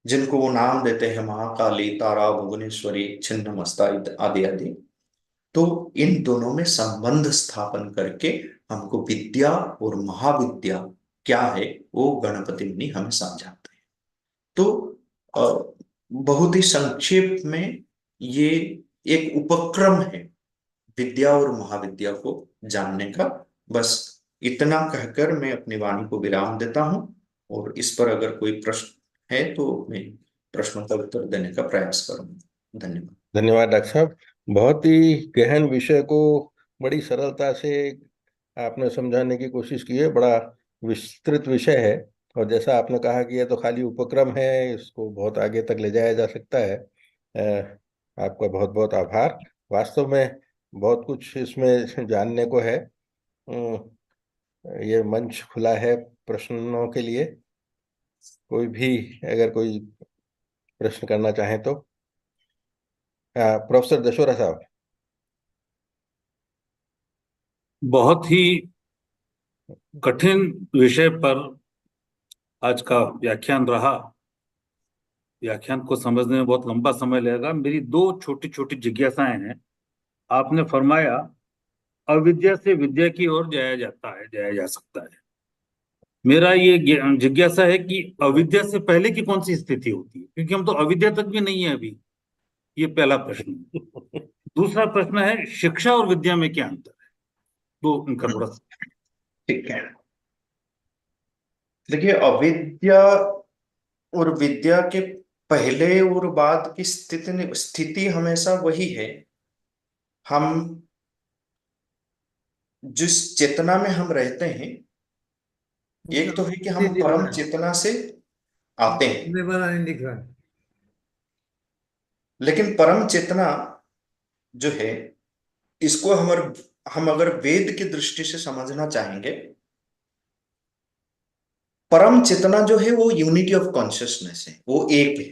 जिनको वो नाम देते हैं महाकाली, तारा, भुवनेश्वरी, छिन्नमस्ता आदि आदि, तो इन दोनों में संबंध स्थापन करके हमको विद्या और महाविद्या क्या है, वो गणपति मुनि हमें समझाते हैं। तो बहुत ही संक्षेप में ये एक उपक्रम है विद्या और महाविद्या को जानने का। बस इतना कहकर मैं अपनी वाणी को विराम देता हूं, और इस पर अगर कोई प्रश्न है तो मैं प्रश्नों का उत्तर देने का प्रयास करूंगा। धन्यवाद। धन्यवाद डॉक्टर साहब। बहुत ही गहन विषय को बड़ी सरलता से आपने समझाने की कोशिश की है। बड़ा विस्तृत विषय है, और जैसा आपने कहा कि यह तो खाली उपक्रम है, इसको बहुत आगे तक ले जाया जा सकता है। आपका बहुत बहुत आभार। वास्तव में बहुत कुछ इसमें जानने को है। ये मंच खुला है प्रश्नों के लिए। कोई भी अगर कोई प्रश्न करना चाहे तो। प्रोफेसर दशोरा साहब। बहुत ही कठिन विषय पर आज का व्याख्यान रहा। व्याख्यान को समझने में बहुत लंबा समय लगेगा। मेरी दो छोटी छोटी जिज्ञासाएं हैं। आपने फरमाया अविद्या से विद्या की ओर जाया जाता है, जाया जा सकता है। मेरा ये जिज्ञासा है कि अविद्या से पहले की कौन सी स्थिति होती है, क्योंकि हम तो अविद्या तक भी नहीं है अभी। ये पहला प्रश्न है। दूसरा प्रश्न है शिक्षा और विद्या में क्या अंतर है, तो उनका थोड़ा सा। ठीक है, देखिए, अविद्या और विद्या के पहले और बाद की स्थिति हमेशा वही है। हम जिस चेतना में हम रहते हैं, एक तो है कि हम परम चेतना से आते हैं, लेकिन परम चेतना जो है, इसको हम अगर वेद की दृष्टि से समझना चाहेंगे, परम चेतना जो है वो यूनिटी ऑफ कॉन्शियसनेस है, वो एक है,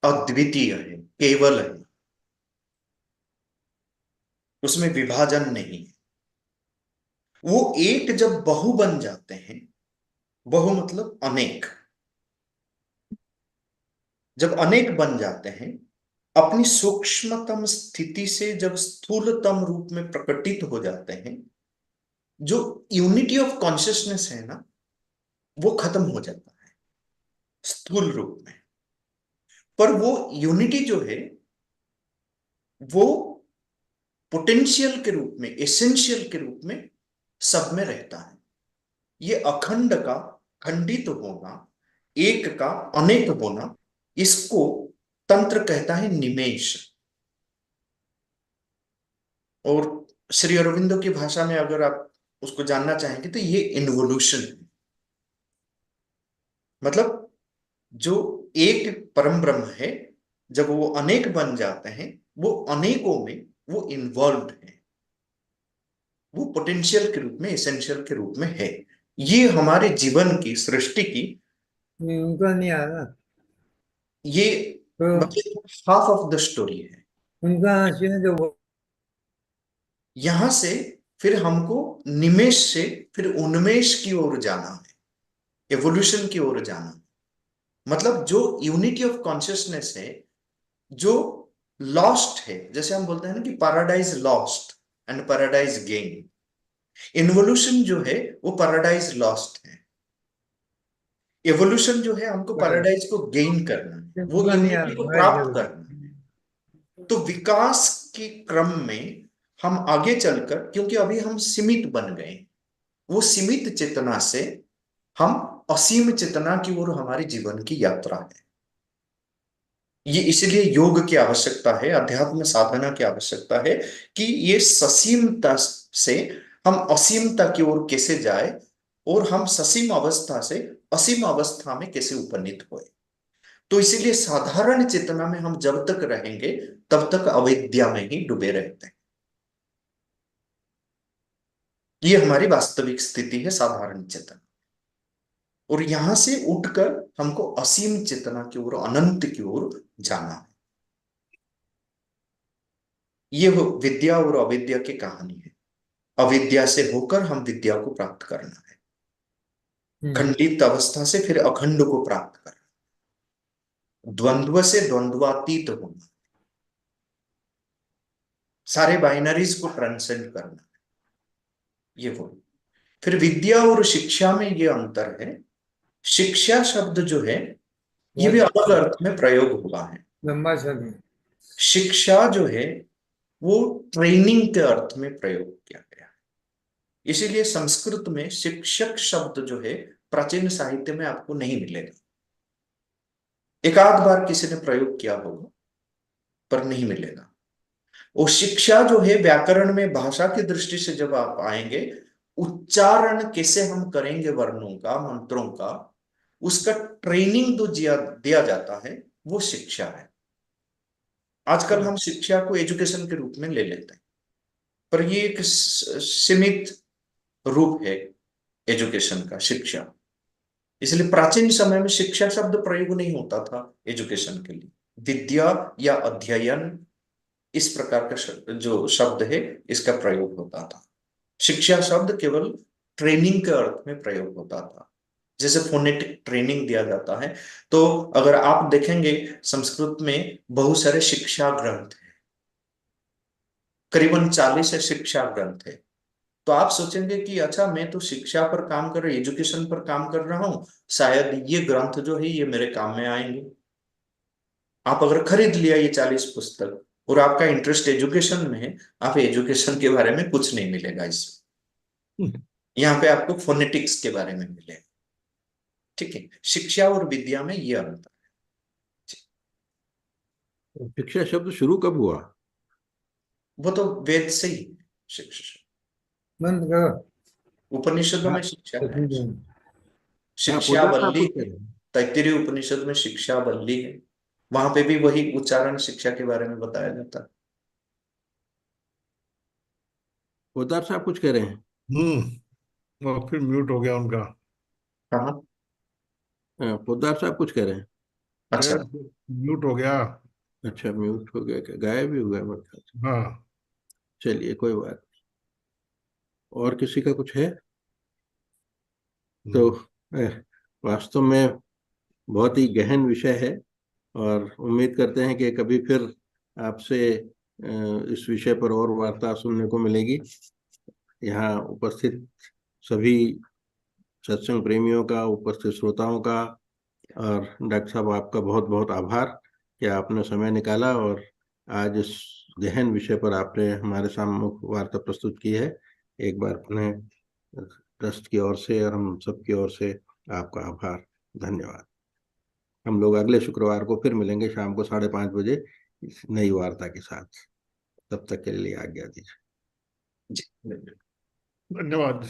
अद्वितीय है, केवल है, उसमें विभाजन नहीं है। वो एक जब बहु बन जाते हैं, बहु मतलब अनेक, जब अनेक बन जाते हैं, अपनी सूक्ष्मतम स्थिति से जब स्थूलतम रूप में प्रकटित हो जाते हैं, जो यूनिटी ऑफ कॉन्शियसनेस है ना, वो खत्म हो जाता है स्थूल रूप में। पर वो यूनिटी जो है, वो पोटेंशियल के रूप में, एसेंशियल के रूप में सब में रहता है। ये अखंड का खंडित होना, एक का अनेक होना, इसको तंत्र कहता है निमेष। और श्री अरविंदो की भाषा में अगर आप उसको जानना चाहेंगे तो ये इन्वोल्यूशन है। मतलब जो एक परम ब्रह्म है, जब वो अनेक बन जाते हैं, वो अनेकों में वो इन्वॉल्व है, वो पोटेंशियल के रूप में, एसेंशियल के रूप में है। ये हमारे जीवन की, सृष्टि की, उनका नहीं आ रहा ये तो मतलब हाफ ऑफ द स्टोरी है। उनका जो यहां से फिर हमको निमेष से फिर उन्मेष की ओर जाना है, एवोल्यूशन की ओर जाना है। मतलब जो यूनिटी ऑफ कॉन्शियसनेस है, जो लॉस्ट है, जैसे हम बोलते हैं ना कि paradise lost and paradise gain. Involution जो है वो पैराडाइज लॉस्ट है, एवोल्यूशन जो है हमको पैराडाइज को गेन करना है, वो उनका नहीं आ यूनिटी को प्राप्त करना है। तो विकास के क्रम में हम आगे चलकर, क्योंकि अभी हम सीमित बन गए, वो सीमित चेतना से हम असीम चेतना की ओर हमारे जीवन की यात्रा है। ये इसलिए योग की आवश्यकता है, अध्यात्म साधना की आवश्यकता है, कि ये ससीमता से हम असीमता की ओर कैसे जाए, और हम ससीम अवस्था से असीम अवस्था में कैसे उपनीत होए। तो इसीलिए साधारण चेतना में हम जब तक रहेंगे, तब तक अविद्या में ही डूबे रहते हैं। ये हमारी वास्तविक स्थिति है, साधारण चेतना। और यहां से उठकर हमको असीम चेतना की ओर, अनंत की ओर जाना है। ये विद्या और अविद्या की कहानी है। अविद्या से होकर हम विद्या को प्राप्त करना है, खंडित अवस्था से फिर अखंड को प्राप्त करना, द्वंद्व से द्वंद्वातीत होना, सारे बाइनरीज को ट्रांसेंड करना, ये वो। फिर विद्या और शिक्षा में ये अंतर है। शिक्षा शब्द जो है, ये भी अलग अर्थ में प्रयोग हुआ है। लंबा शब्द शिक्षा जो है वो ट्रेनिंग के अर्थ में प्रयोग किया गया है। इसीलिए संस्कृत में शिक्षक शब्द जो है प्राचीन साहित्य में आपको नहीं मिलेगा। एक आध बार किसी ने प्रयोग किया होगा पर नहीं मिलेगा। वो शिक्षा जो है व्याकरण में भाषा की दृष्टि से जब आप आएंगे, उच्चारण कैसे हम करेंगे वर्णों का, मंत्रों का, उसका ट्रेनिंग जो दिया जाता है वो शिक्षा है। आजकल हम शिक्षा को एजुकेशन के रूप में ले लेते हैं, पर ये एक सीमित रूप है एजुकेशन का, शिक्षा। इसलिए प्राचीन समय में शिक्षा शब्द प्रयोग नहीं होता था एजुकेशन के लिए। विद्या या अध्ययन इस प्रकार का जो शब्द है इसका प्रयोग होता था। शिक्षा शब्द केवल ट्रेनिंग के अर्थ में प्रयोग होता था, जैसे फोनेटिक ट्रेनिंग दिया जाता है। तो अगर आप देखेंगे संस्कृत में बहुत सारे शिक्षा ग्रंथ हैं, करीबन 40 शिक्षा ग्रंथ है। तो आप सोचेंगे कि अच्छा, मैं तो शिक्षा पर काम कर रहा हूं, एजुकेशन पर काम कर रहा हूं, शायद ये ग्रंथ जो है ये मेरे काम में आएंगे। आप अगर खरीद लिया ये 40 पुस्तक और आपका इंटरेस्ट एजुकेशन में है, आप एजुकेशन के बारे में कुछ नहीं मिलेगा इसमें। यहाँ पे आपको फोनेटिक्स के बारे में मिलेगा। ठीक है, शिक्षा और विद्या में ये अंतर है। शिक्षा शब्द शुरू कब हुआ? वो तो वेद से ही शिक्षा, बंद करो। उपनिषदों हाँ, में शिक्षा तो है, ठीक है। पोदार साहब शिक्षावल्ली कुछ कह है। रहे हैं। तैत्तिरीय उपनिषद में शिक्षावल्ली है, वहां पे भी वही उच्चारण शिक्षा के बारे में बताया जाता है। पोदार साहब कुछ कह रहे हैं। और फिर म्यूट हो गया उनका। हाँ, पोदार साहब कुछ कह रहे हैं। अच्छा। म्यूट हो गया। अच्छा, म्यूट हो गया, क्या गायब भी हो गया मेरे ख्याल से। हाँ। चलिए, कोई बात नहीं। और किसी का कुछ है तो वास्तव में बहुत ही गहन विषय है, और उम्मीद करते हैं कि कभी फिर आपसे इस विषय पर और वार्ता सुनने को मिलेगी। यहाँ उपस्थित सभी सत्संग प्रेमियों का, उपस्थित श्रोताओं का, और डॉक्टर साहब आपका बहुत बहुत आभार कि आपने समय निकाला और आज इस गहन विषय पर आपने हमारे सामने वार्ता प्रस्तुत की है। एक बार पुनः ट्रस्ट की ओर से और हम सब की ओर से आपका आभार, धन्यवाद। हम लोग अगले शुक्रवार को फिर मिलेंगे शाम को 5:30 बजे इस नई वार्ता के साथ। तब तक के लिए आज्ञा दीजिए। जी, धन्यवाद।